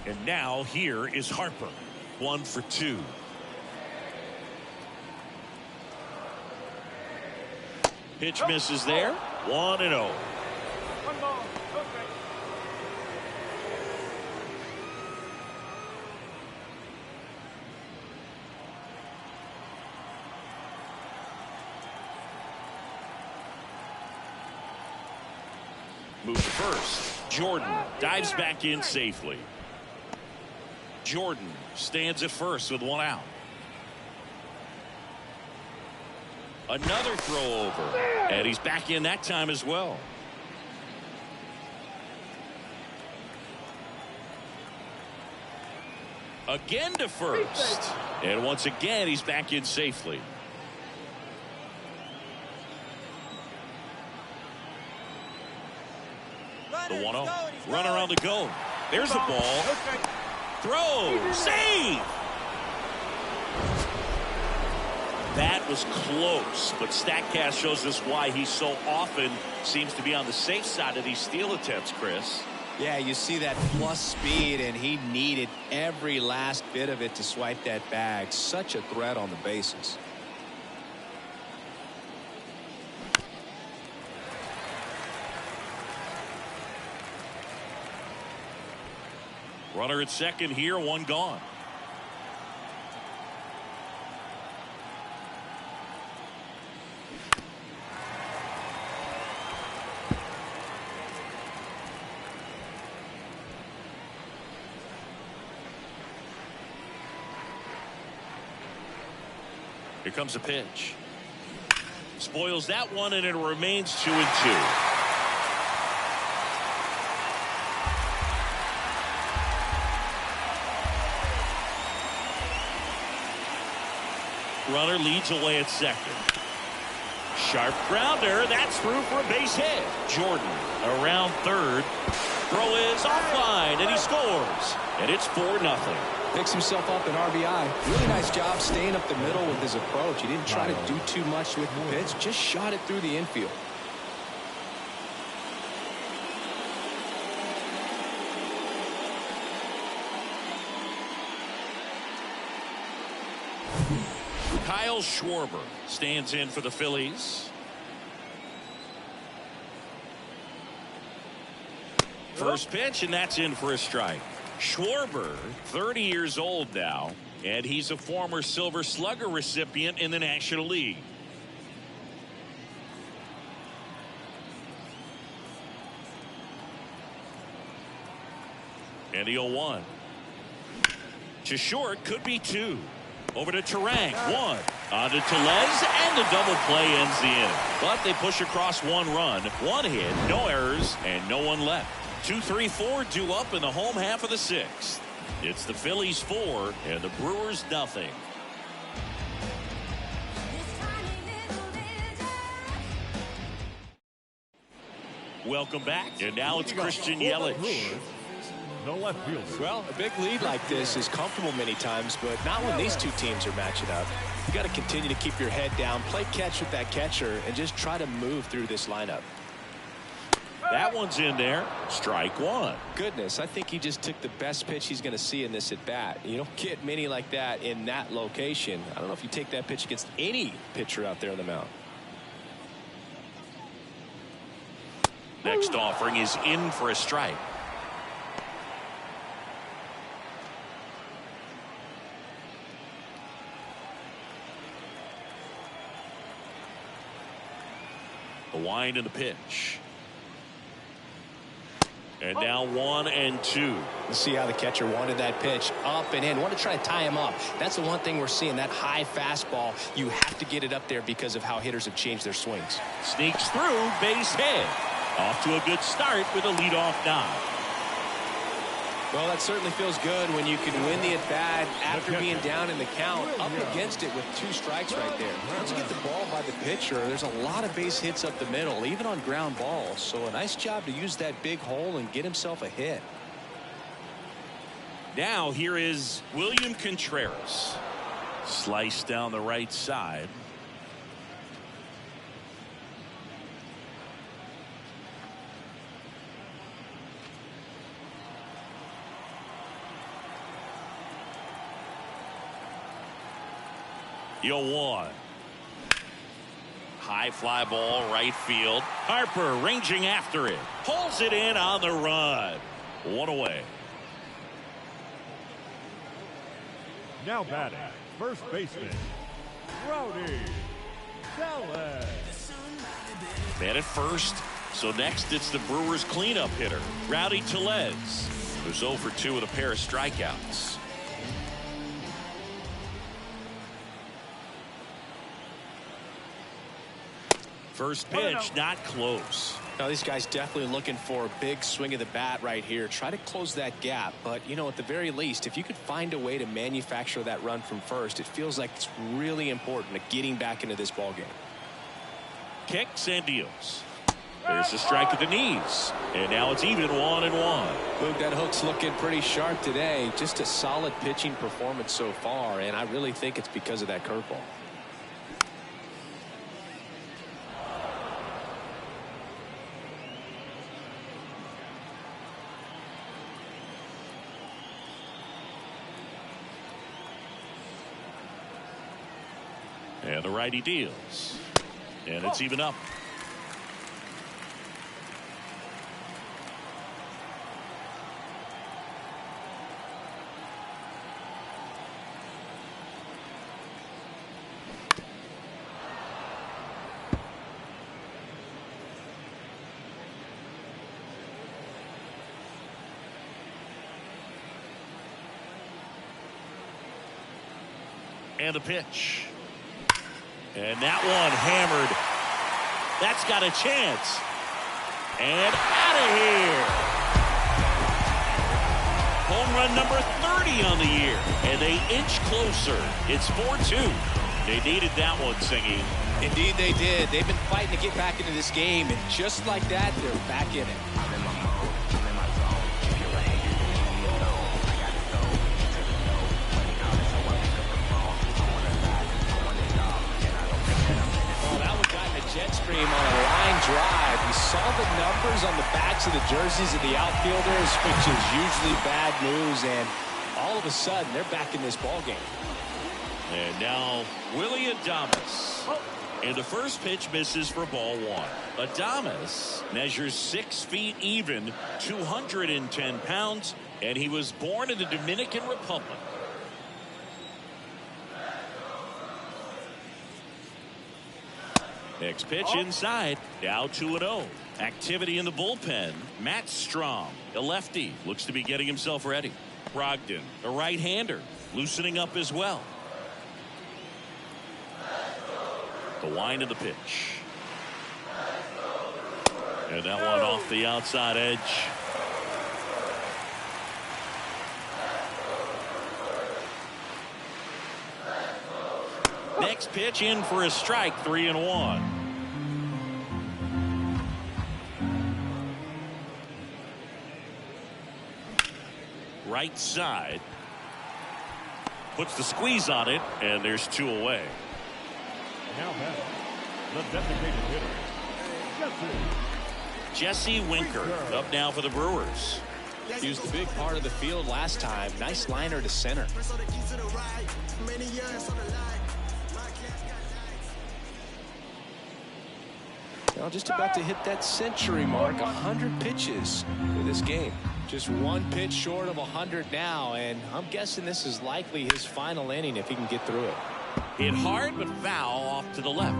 And now here is Harper. 1 for 2. Pitch misses there. 1-0. 1 ball. Okay. Move to first. Jordan dives back in safely. Jordan stands at first with 1 out. Another throw over. And he's back in that time as well. Again to first. And once again, he's back in safely. The 1-0. Runner on the go. There's a ball. Throw. Save. That was close, but StatCast shows us why he so often seems to be on the safe side of these steal attempts, Chris. Yeah, you see that plus speed, and he needed every last bit of it to swipe that bag. Such a threat on the bases. Runner at second here, 1 gone. Here comes a pitch. Spoils that one, and it remains 2-2. Runner leads away at second. Sharp grounder. That's through for a base hit. Jordan around third. Throw is offline, and he scores. And it's 4-0. Picks himself up an RBI. Really nice job staying up the middle with his approach. He didn't try to do too much with the pitch. Just shot it through the infield. Kyle Schwarber stands in for the Phillies. First pitch, and that's in for a strike. Schwarber, 30 years old now, and he's a former Silver Slugger recipient in the National League. And the 0-1. To short, could be 2. Over to Terang, 1. On to Tellez, and the double play ends the inning. But they push across 1 run, 1 hit, no errors, and no one left. 2-3-4 due up in the home half of the 6th. It's the Phillies 4 and the Brewers nothing. Welcome back, and now it's Christian Yelich. No left fielder. Well, a big lead like this is comfortable many times, but not when these two teams are matching up. You got to continue to keep your head down, play catch with that catcher, and just try to move through this lineup. That one's in there. Strike 1. Goodness, I think he just took the best pitch he's going to see in this at bat. You don't get many like that in that location. I don't know if you take that pitch against any pitcher out there on the mound. Next offering is in for a strike. The wind and the pitch. And now 1-2. Let's see how the catcher wanted that pitch up and in. Want to try to tie him up. That's the one thing we're seeing, that high fastball. You have to get it up there because of how hitters have changed their swings. Sneaks through, base hit. Off to a good start with a leadoff knock. Well, that certainly feels good when you can win the at-bat after being down in the count, up against it with 2 strikes right there. Once you get the ball by the pitcher, there's a lot of base hits up the middle, even on ground balls. So a nice job to use that big hole and get himself a hit. Now here is William Contreras. Slice down the right side. Yo, 1. High fly ball, right field. Harper ranging after it. Pulls it in on the run. 1 away. Now batting, first baseman, Rowdy Tellez. Man at first. So next it's the Brewers cleanup hitter, Rowdy Tellez, who's 0 for 2 with a pair of strikeouts. First pitch, not close. Now these guys definitely looking for a big swing of the bat right here. Try to close that gap. But, you know, at the very least, if you could find a way to manufacture that run from first, it feels like it's really important to getting back into this ball game. Kicks and deals. There's a strike at the knees. And now it's even 1-1. Boog, that hook's looking pretty sharp today. Just a solid pitching performance so far. And I really think it's because of that curveball. And the righty deals. And it's even up. And the pitch. And that one hammered. That's got a chance. And out of here. Home run number 30 on the year. And they inch closer. It's 4-2. They needed that one, Singy. Indeed they did. They've been fighting to get back into this game, and just like that, they're back in it. Oh, that one got in a jet stream on a line drive. You saw the numbers on the backs of the jerseys of the outfielders, which is usually bad news, and all of a sudden, they're back in this ballgame. And now Willie Adames. And the first pitch misses for ball one. Adames measures 6 feet even, 210 pounds, and he was born in the Dominican Republic. Next pitch inside. Now 2-0. Activity in the bullpen. Matt Strom, a lefty, looks to be getting himself ready. Brogdon, a right-hander, loosening up as well. The wind of the pitch. And that one off the outside edge. Next pitch in for a strike, 3-1. Right side. Puts the squeeze on it, and there's 2 away. Now batting, the designated hitter, Jesse Winker up now for the Brewers. He was the big part of the field last time. Nice liner to center. Now just about to hit that century mark, 100 pitches for this game. Just 1 pitch short of 100 now, and I'm guessing this is likely his final inning if he can get through it. Hit hard but foul off to the left.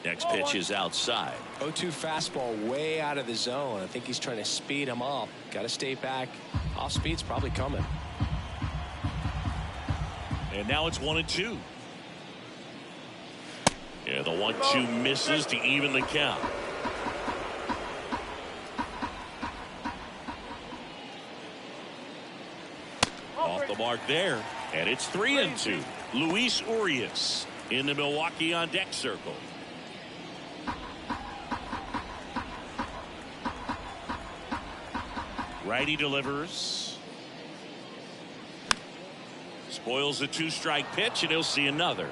Next pitch is outside. 0-2 fastball way out of the zone. I think he's trying to speed him up. Got to stay back. Off speed's probably coming. And now it's 1-2. Yeah, the 1-2 misses to even the count. Off the mark there, and it's 3-2. Luis Urias in the Milwaukee on deck circle. Righty delivers. Spoils a 2-strike pitch, and he'll see another.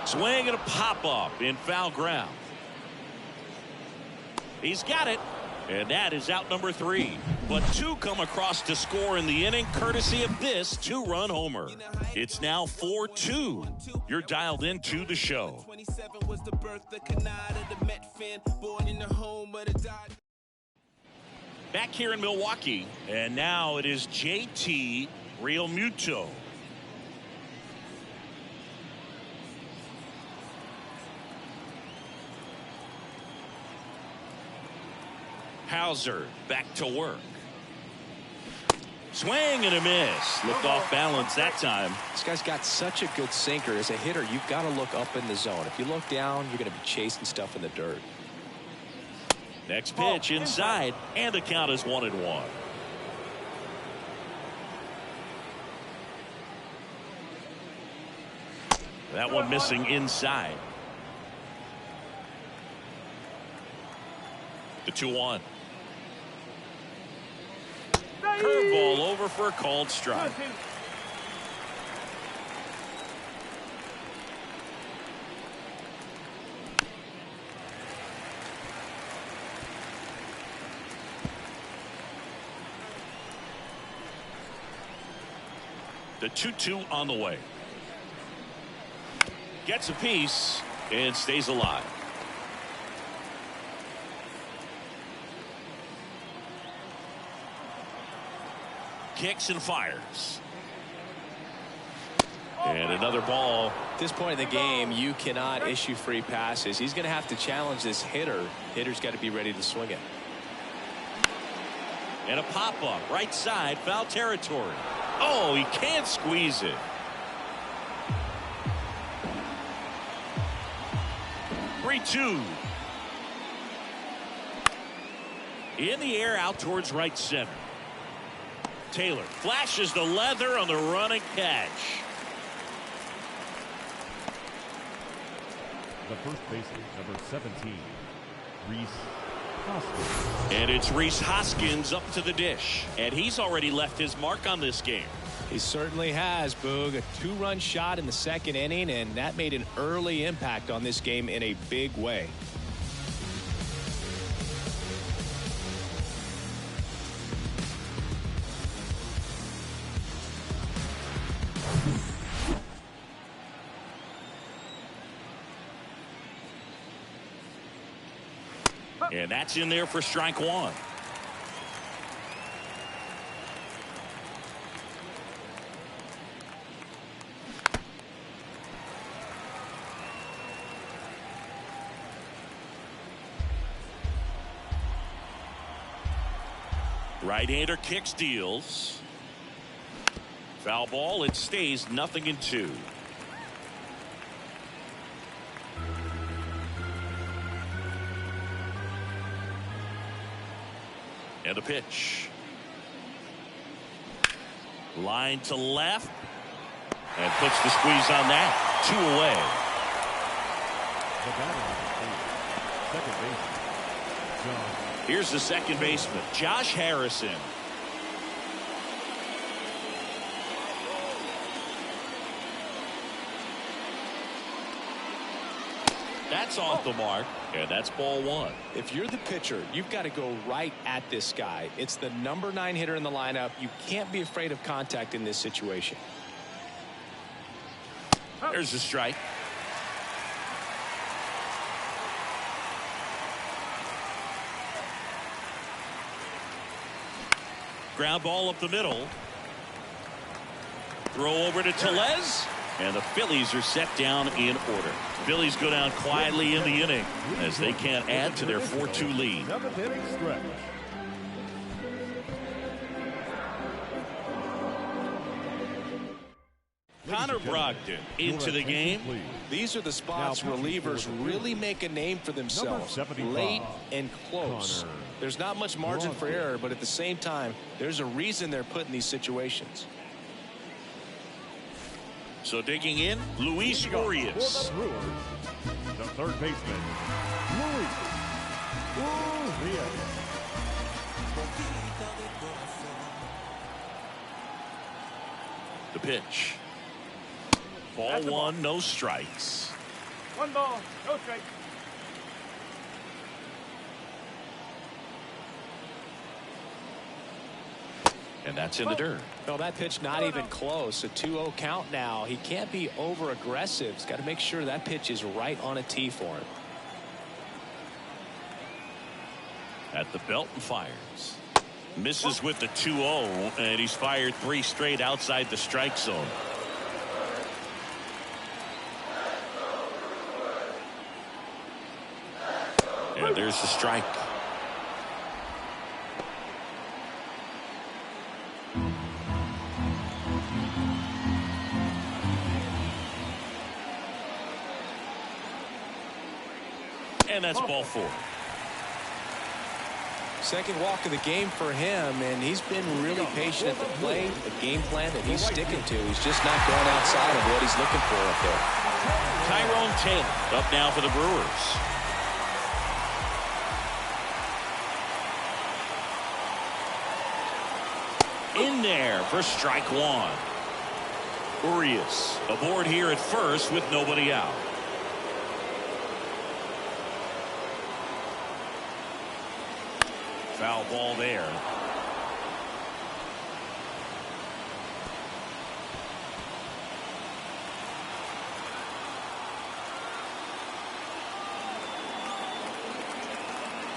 Swing and a pop-up in foul ground. He's got it, and that is out number 3. But 2 come across to score in the inning, courtesy of this 2-run homer. It's now 4-2. You're dialed into the show. Back here in Milwaukee, and now it is JT Realmuto. Hauser back to work. Swing and a miss. Looked off balance that time. This guy's got such a good sinker. As a hitter, you've got to look up in the zone. If you look down, you're going to be chasing stuff in the dirt. Next pitch inside, and the count is 1-1. That one missing inside. The 2-1. Curveball over for a called strike. The 2-2 on the way. Gets a piece and stays alive. Kicks and fires. And another ball. At this point in the game, you cannot issue free passes. He's going to have to challenge this hitter. Hitter's got to be ready to swing it. And a pop-up right side, foul territory. Oh, he can't squeeze it. 3-2. In the air out towards right center. Taylor flashes the leather on the running catch. The first baseman, number 17, Rhys Hoskins. And it's Rhys Hoskins up to the dish. And he's already left his mark on this game. He certainly has, Boog. A 2-run shot in the second inning, and that made an early impact on this game in a big way. And that's in there for strike one. Right-hander kicks, deals. Foul ball. It stays 0-2. And a pitch. Line to left. And puts the squeeze on that. 2 away. The batter, second baseman, John. Here's the second baseman, Josh Harrison. That's off the mark, and that's ball one. If you're the pitcher, you've got to go right at this guy. It's the number 9 hitter in the lineup. You can't be afraid of contact in this situation. There's a strike. Ground ball up the middle. Throw over to Tellez. And the Phillies are set down in order. Phillies go down quietly in the inning as they can't add to their 4-2 lead. Seventh inning stretch. Connor Brogdon into the game. These are the spots relievers really make a name for themselves. Late and close. There's not much margin for error, but at the same time, there's a reason they're put in these situations. So digging in, Luis Urias. For the Brewers, the third baseman, Luis Urias. The pitch. Ball one, no strikes. 1 ball, no strike. And that's in the dirt. No, that pitch not even close. A 2-0 count now. He can't be over aggressive. He's got to make sure that pitch is right on a tee for him. At the belt and fires. Misses with the 2-0, and he's fired 3 straight outside the strike zone. And there's the strike. And that's ball 4. Second walk of the game for him, and he's been really patient at the plate. A game plan that he's sticking to. He's just not going outside of what he's looking for up there. Tyrone Taylor up now for the Brewers. In there for strike 1. Urias aboard here at first with nobody out. Foul ball there.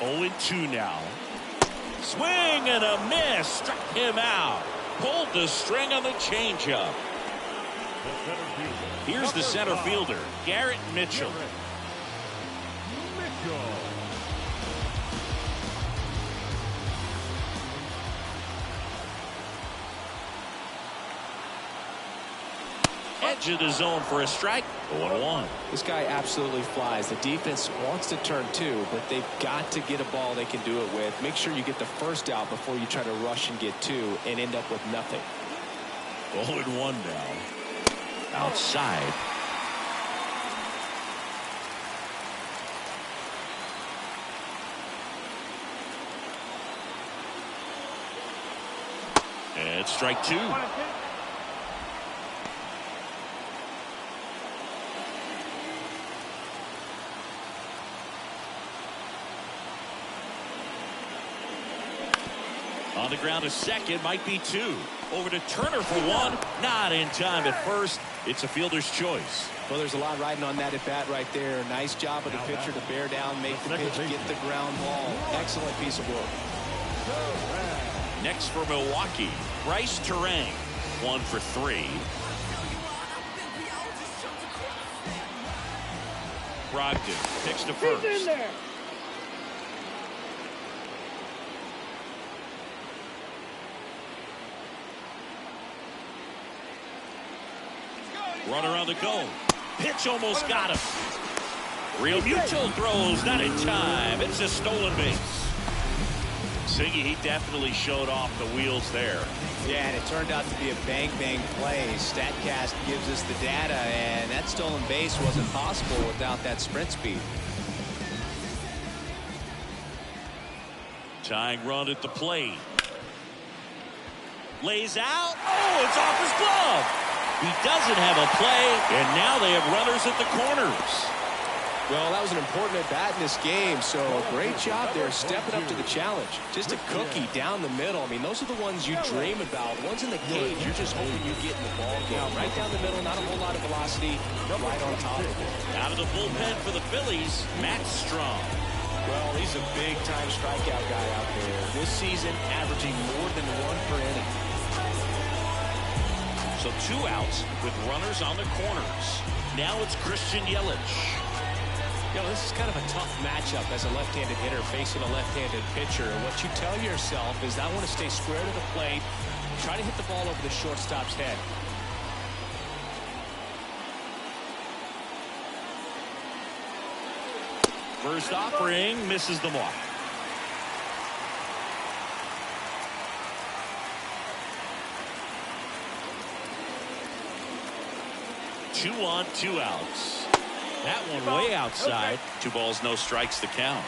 Oh, 2 now. Swing and a miss. Struck him out. Pulled the string on the changeup. Here's the center fielder, Garrett Mitchell. Edge of the zone for a strike. 0-1. This guy absolutely flies. The defense wants to turn two, but they've got to get a ball they can do it with. Make sure you get the first out before you try to rush and get two and end up with nothing. 0-1 now. Outside. And strike two. On the ground, a second, might be two. Over to Turner for one. Not in time at first. It's a fielder's choice. Well, there's a lot riding on that at bat right there. Nice job of the pitcher to bear down, make the pitch, get the ground ball. Excellent piece of work. Next for Milwaukee, Bryce Terang. 1 for 3. Brogdon picks to first. He's in there. Runner on the go. Pitch almost got him. Real Mutual throws, not in time. It's a stolen base. Siggy, he definitely showed off the wheels there. Yeah, and it turned out to be a bang-bang play. StatCast gives us the data, and that stolen base wasn't possible without that sprint speed. Tying run at the plate. Lays out. Oh, it's off his glove. He doesn't have a play, and now they have runners at the corners. Well, that was an important at-bat in this game, so great job there stepping up to the challenge. Just a cookie down the middle. I mean, those are the ones you dream about. Ones in the cage, you're just hoping you get in the ball game. Right down the middle, not a whole lot of velocity, right on top of it. Out of the bullpen for the Phillies, Matt Strong. Well, he's a big-time strikeout guy out there. This season, averaging more than 1 per inning. So 2 outs with runners on the corners. Now it's Christian Yelich. You know, this is kind of a tough matchup as a left-handed hitter facing a left-handed pitcher. And what you tell yourself is I want to stay square to the plate, try to hit the ball over the shortstop's head. First offering misses the mark. Two on, 2 outs. That one way outside. 2 balls, no strikes to count.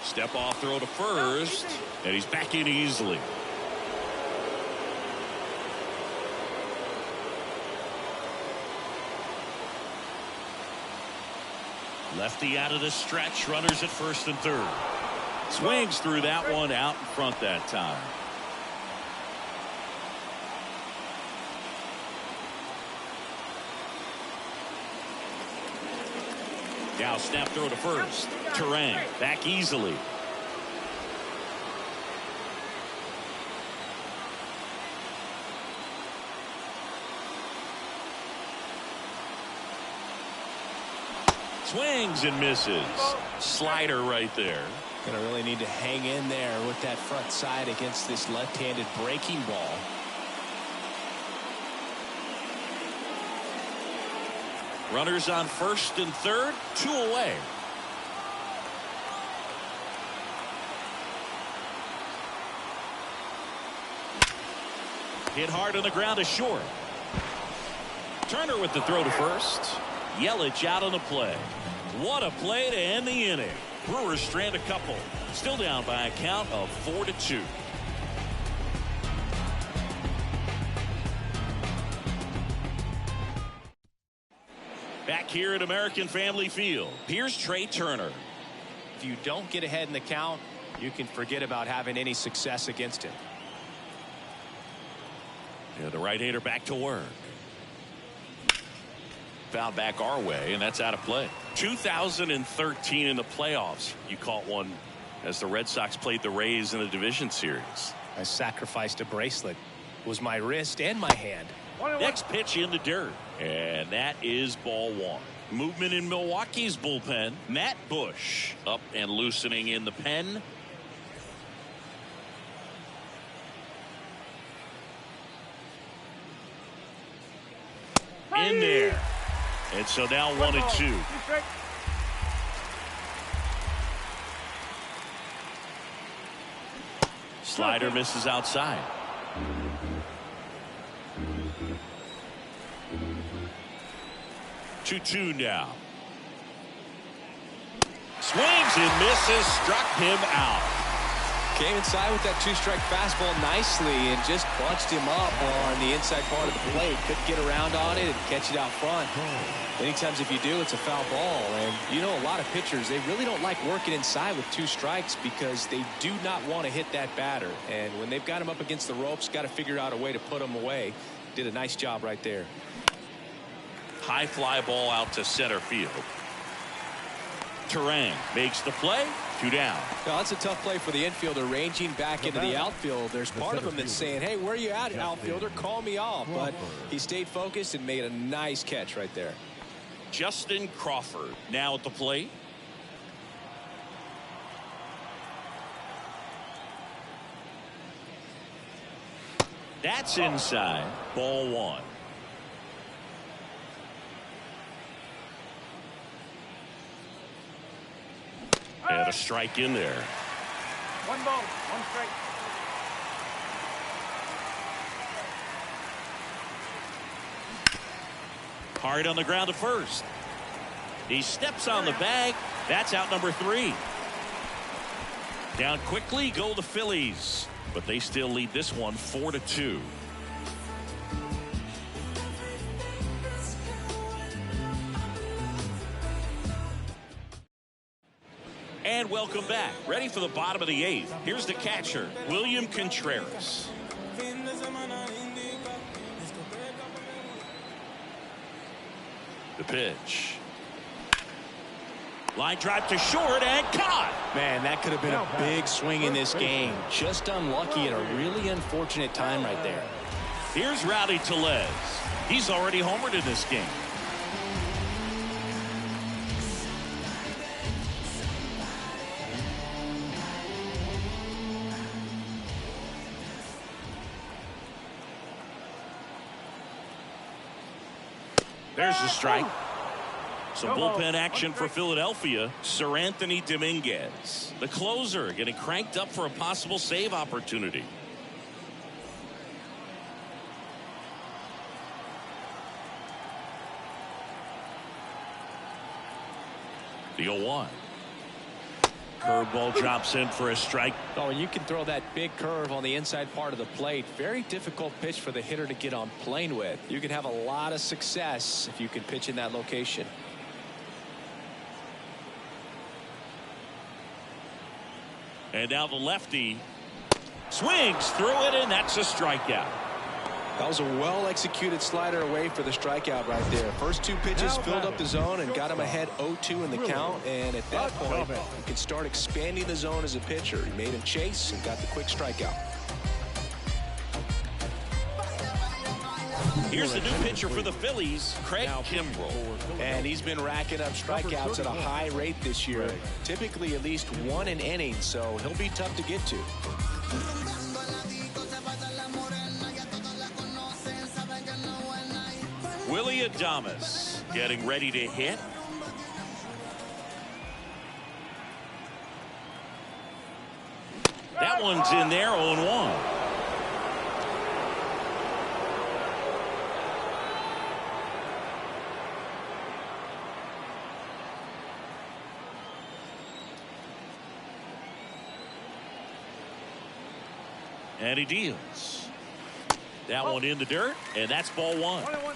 Step off throw to first, and he's back in easily. Lefty out of the stretch, runners at first and third. Swings through that one, out in front that time. Now snap throw to first. Terang back easily. Swings and misses. Slider right there. Gonna really need to hang in there with that front side against this left-handed breaking ball. Runners on first and third, 2 away. Hit hard on the ground to short. Turner with the throw to first. Yelich out on the play. What a play to end the inning. Brewers strand a couple. Still down by a count of 4-2. Back here at American Family Field, here's Trey Turner. If you don't get ahead in the count, you can forget about having any success against him. Yeah, the right-hander back to work. Foul back our way, and that's out of play. 2013 in the playoffs, you caught one as the Red Sox played the Rays in the division series. I sacrificed a bracelet. It was my wrist and my hand. Next pitch in the dirt, and that is ball one. Movement in Milwaukee's bullpen. Matt Bush up and loosening in the pen. In there. And so now 1-2. Slider misses outside. Two now. Swings and misses, struck him out. Came inside with that two-strike fastball nicely and just bunched him up on the inside part of the plate. Couldn't get around on it and catch it out front. Many times if you do, it's a foul ball. And you know, a lot of pitchers, they really don't like working inside with two strikes because they do not want to hit that batter. And when they've got him up against the ropes, got to figure out a way to put him away. Did a nice job right there. High fly ball out to center field. Terang makes the play. 2 down. Now, that's a tough play for the infielder ranging back into the outfield. There's part of him that's saying, hey, where are you at, outfielder? Call me off. But he stayed focused and made a nice catch right there. Justin Crawford now at the plate. That's inside. Ball one. And a strike in there. 1 ball, 1 strike. Hard on the ground to first. He steps on the bag. That's out number 3. Down quickly go the Phillies, but they still lead this one 4-2. And welcome back. Ready for the bottom of the 8th. Here's the catcher, William Contreras. The pitch. Line drive to short and caught. Man, that could have been a big swing in this game. Just unlucky at a really unfortunate time right there. Here's Rowdy Tellez. He's already homered in this game. There's the strike. Some bullpen action for Philadelphia. Sir Anthony Dominguez, the closer, getting cranked up for a possible save opportunity. The 0-1. Curveball drops in for a strike. Oh, and you can throw that big curve on the inside part of the plate. Very difficult pitch for the hitter to get on plane with. You can have a lot of success if you can pitch in that location. And now the lefty swings through it, and that's a strikeout. That was a well-executed slider away for the strikeout right there. First 2 pitches filled up the zone and got him ahead 0-2 in the count. And at that point, you can start expanding the zone as a pitcher. He made him chase and got the quick strikeout. Here's the new pitcher for the Phillies, Craig Kimbrell. And he's been racking up strikeouts at a high rate this year. Typically at least 1 an inning, so he'll be tough to get to. Willie Adames getting ready to hit. That one's in there, 0-1. And he deals. That one in the dirt, and that's ball 1. 1-1.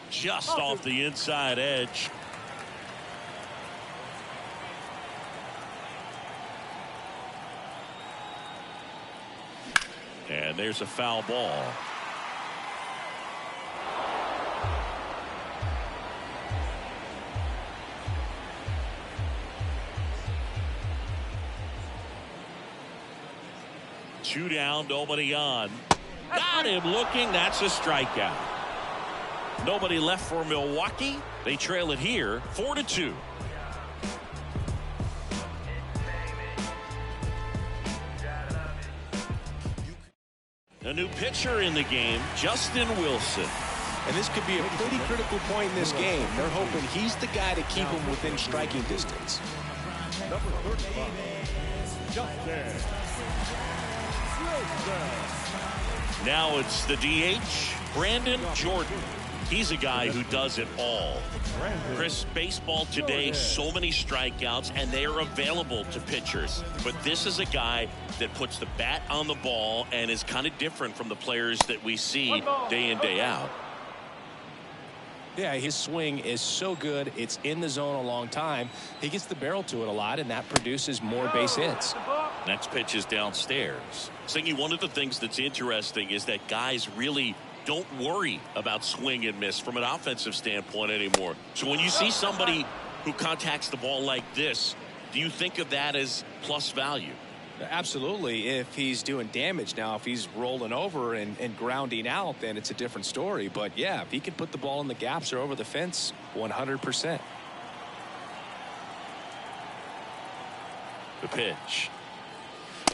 Just off the inside edge. And there's a foul ball. Two down, nobody on. Got him looking. That's a strikeout. Nobody left for Milwaukee. They trail it here 4-2. A new pitcher in the game, Justin Wilson. And this could be a pretty critical point in this game. They're hoping he's the guy to keep them within striking distance. Number 35, Justin. Now it's the DH, Brandon Jordan. He's a guy who does it all. Chris, baseball today, so many strikeouts, and they are available to pitchers. But this is a guy that puts the bat on the ball and is kind of different from the players that we see day in, day out. Yeah, his swing is so good. It's in the zone a long time. He gets the barrel to it a lot, and that produces more base hits. Next pitch is downstairs. Singy, one of the things that's interesting is that guys really don't worry about swing and miss from an offensive standpoint anymore. So when you see somebody who contacts the ball like this, do you think of that as plus value? Absolutely, if he's doing damage. Now, if he's rolling over and grounding out, then it's a different story. But, yeah, if he can put the ball in the gaps or over the fence, 100%. The pitch.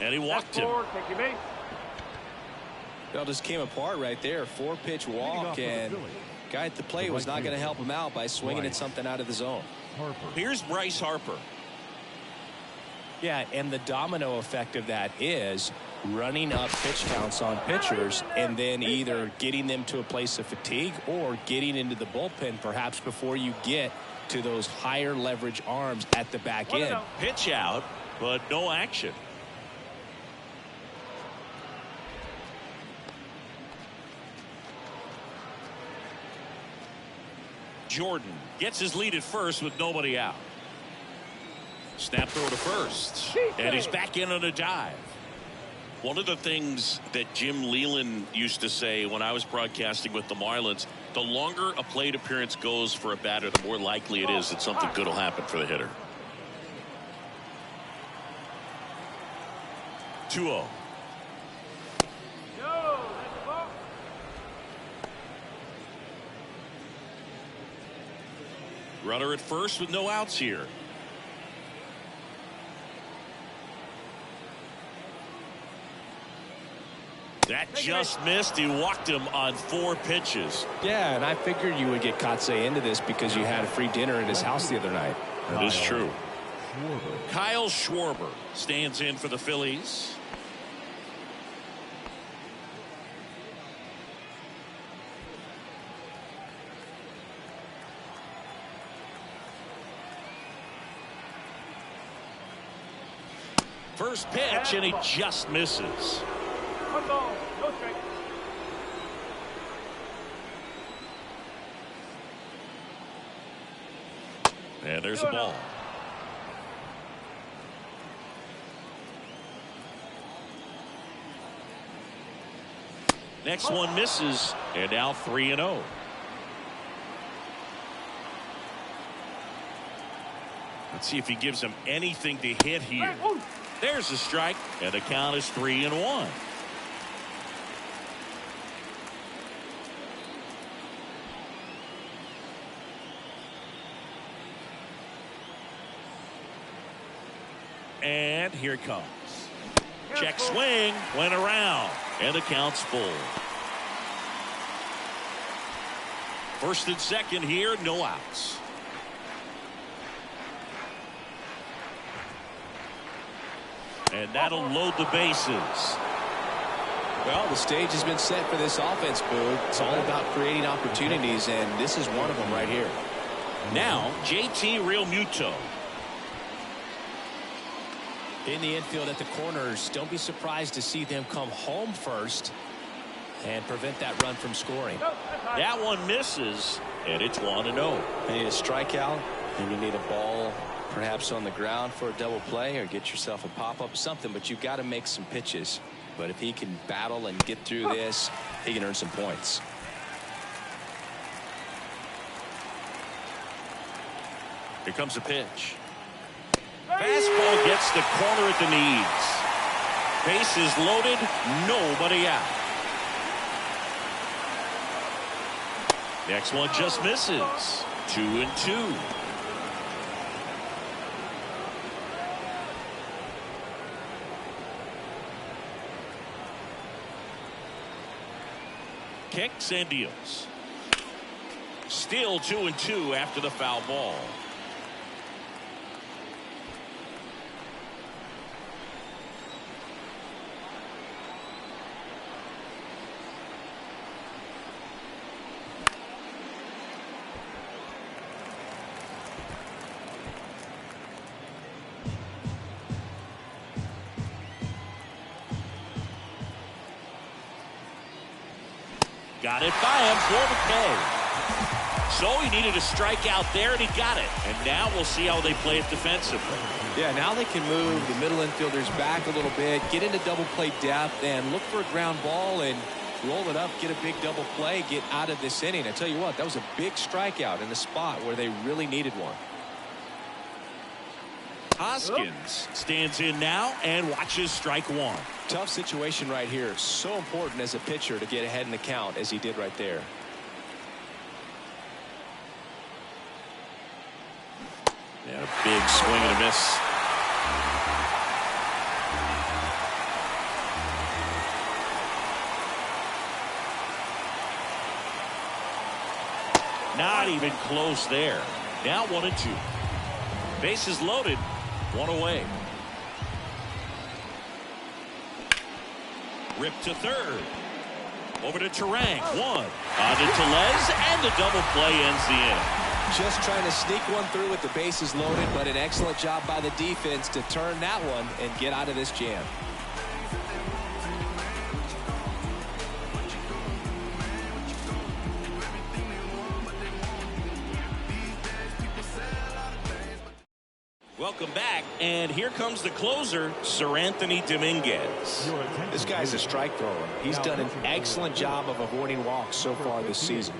And he walked him. Take your base. It all just came apart right there. 4-pitch walk, and guy at the plate was not going to help him out by swinging at something out of the zone. Here's Bryce Harper. Yeah, and the domino effect of that is running up pitch counts on pitchers and then either getting them to a place of fatigue or getting into the bullpen perhaps before you get to those higher leverage arms at the back end. Pitch out, but no action. Jordan gets his lead at first with nobody out. Snap throw to first. And he's back in on a dive. One of the things that Jim Leland used to say when I was broadcasting with the Marlins, the longer a plate appearance goes for a batter, the more likely it is that something good will happen for the hitter. 2-0. Runner at first with no outs here. That just missed. He walked him on 4 pitches. Yeah, and I figured you would get Katse into this because you had a free dinner at his house the other night. That is true. Kyle Schwarber stands in for the Phillies. First pitch, and he just misses. 1 ball, no strike. And there's a ball. Next one misses, and now 3-0. Let's see if he gives him anything to hit here. There's a strike, and the count is 3-1. And here it comes. Check swing, went around, and the count's full. First and second here, no outs. And that'll load the bases. Well, the stage has been set for this offense, Boo. It's all about creating opportunities, and this is one of them right here. Now, JT Realmuto. In the infield at the corners, don't be surprised to see them come home first and prevent that run from scoring. That one misses, and it's 1-0. You need a strikeout, and you need a ball perhaps on the ground for a double play or get yourself a pop-up, something, but you've got to make some pitches. but if he can battle and get through this, he can earn some points. Here comes a pitch. Fastball gets the corner at the knees. Bases loaded, nobody out. Next one just misses. 2-2. Kicks and deals. Still 2-2 after the foul ball. Got it by him for the K. So he needed a strikeout there, and he got it. And now we'll see how they play it defensively. Yeah, now they can move the middle infielders back a little bit, get into double play depth, and look for a ground ball and roll it up, get a big double play, get out of this inning. I tell you what, that was a big strikeout in a spot where they really needed one. Hoskins stands in now and watches strike one. Tough situation right here. So important as a pitcher to get ahead in the count as he did right there. Yeah, a big swing and a miss. Not even close there. Now 1-2. Bases loaded. One away. Ripped to third. Over to Terang. One. On to Tellez, and the double play ends the inning. Just trying to sneak one through with the bases loaded, but an excellent job by the defense to turn that one and get out of this jam. Welcome back, and here comes the closer, Anthony Dominguez. This guy's a strike thrower. He's done an excellent job of avoiding walks so far this season.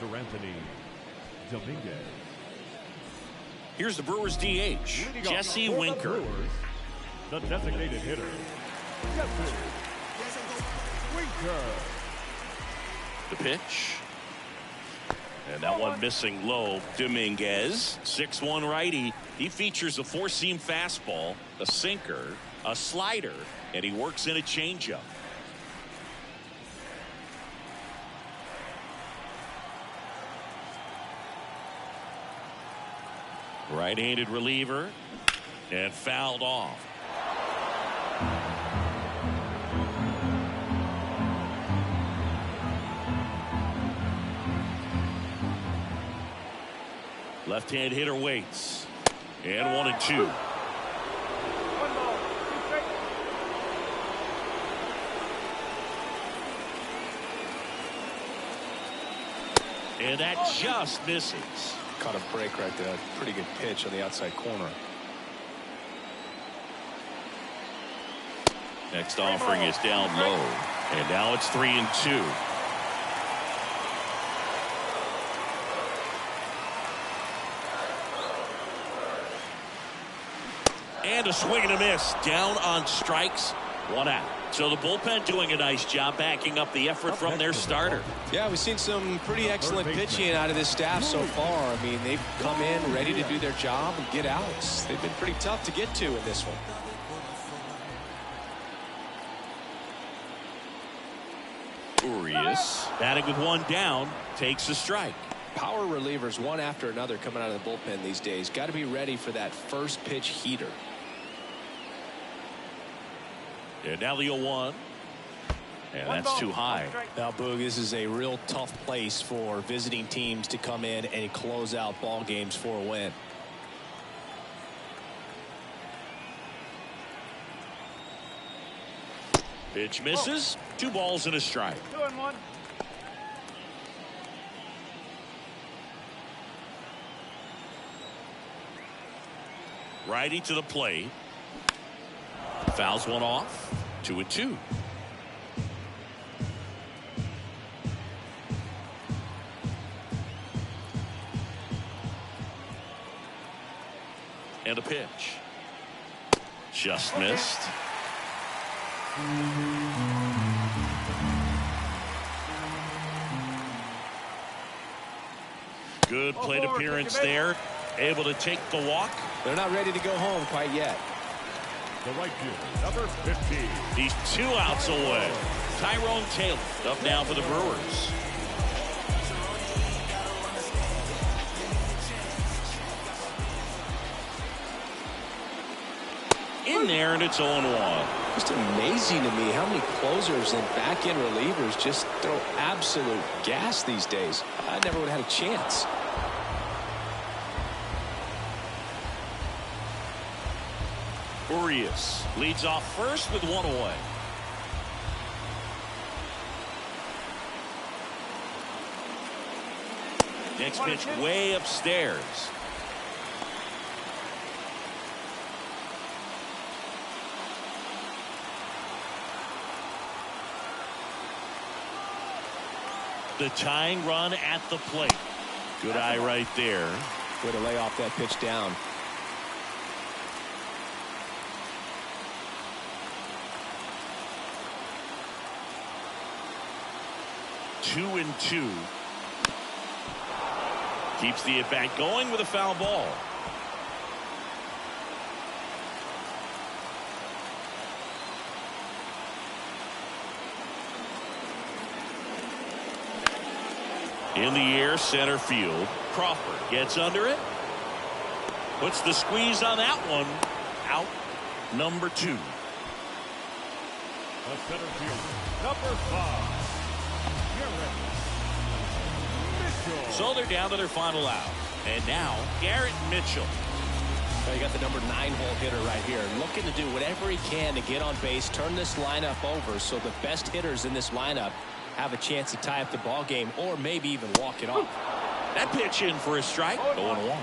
Anthony Dominguez. Here's the Brewers DH, Jesse Winker. The designated hitter, Jesse Winker. The pitch. And that one missing low. Dominguez, 6'1" righty. He features a four-seam fastball, a sinker, a slider, and he works in a changeup. Right-handed reliever, and fouled off. Left-hand hitter waits. And 1-2. And that just misses. Caught a break right there. Pretty good pitch on the outside corner. Next offering is down low. And now it's 3-2. And a swing and a miss. Down on strikes. One out. So the bullpen doing a nice job backing up the effort from their starter. Yeah, we've seen some pretty excellent pitching out of this staff so far. I mean, they've come in ready to do their job and get outs. They've been pretty tough to get to in this one. Urias batting with one down, takes a strike. Power relievers one after another coming out of the bullpen these days. Got to be ready for that first pitch heater. And now the 0-1. And that's too high. Now, Boog, this is a real tough place for visiting teams to come in and close out ball games for a win. Pitch misses. 2 balls and a strike. 2-1. Righty to the plate. Fouls one off. 2-2. And a pitch. Just missed. Good plate appearance there. Able to take the walk. They're not ready to go home quite yet. The right fielder, number 15. He's 2 outs away. Tyrone Taylor up now for the Brewers. In there, and it's 0-1. Just amazing to me how many closers and back-end relievers just throw absolute gas these days. I never would have had a chance. Urias leads off first with 1 away. Next pitch way upstairs. The tying run at the plate. Good eye right there. Way to lay off that pitch down. Two and 2. Keeps the at-bat going with a foul ball. In the air, center field. Crawford gets under it. Puts the squeeze on that one. Out number 2. The center fielder, number 5. So they're down to their final out. And now Garrett Mitchell. Well, you got the number 9 hole hitter right here, looking to do whatever he can to get on base, turn this lineup over so the best hitters in this lineup have a chance to tie up the ball game or maybe even walk it off. That pitch in for a strike. 0-1.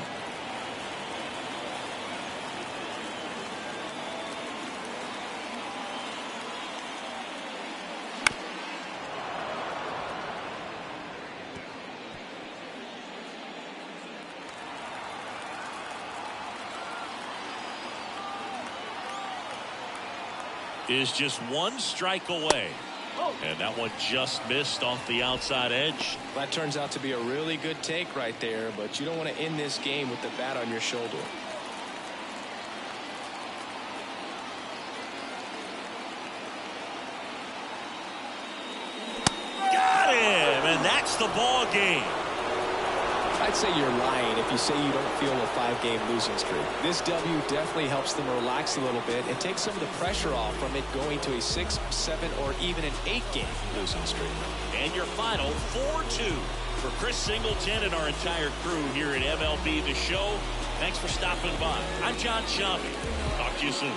Is just 1 strike away. And that one just missed off the outside edge. That turns out to be a really good take right there, but you don't want to end this game with the bat on your shoulder. Got him, and that's the ball game. I'd say you're lying if you say you don't feel a 5-game losing streak. This W definitely helps them relax a little bit and take some of the pressure off from it going to a 6, 7, or even an 8-game losing streak. And your final 4-2 for Chris Singleton and our entire crew here at MLB The Show. Thanks for stopping by. I'm John Shambi. Talk to you soon.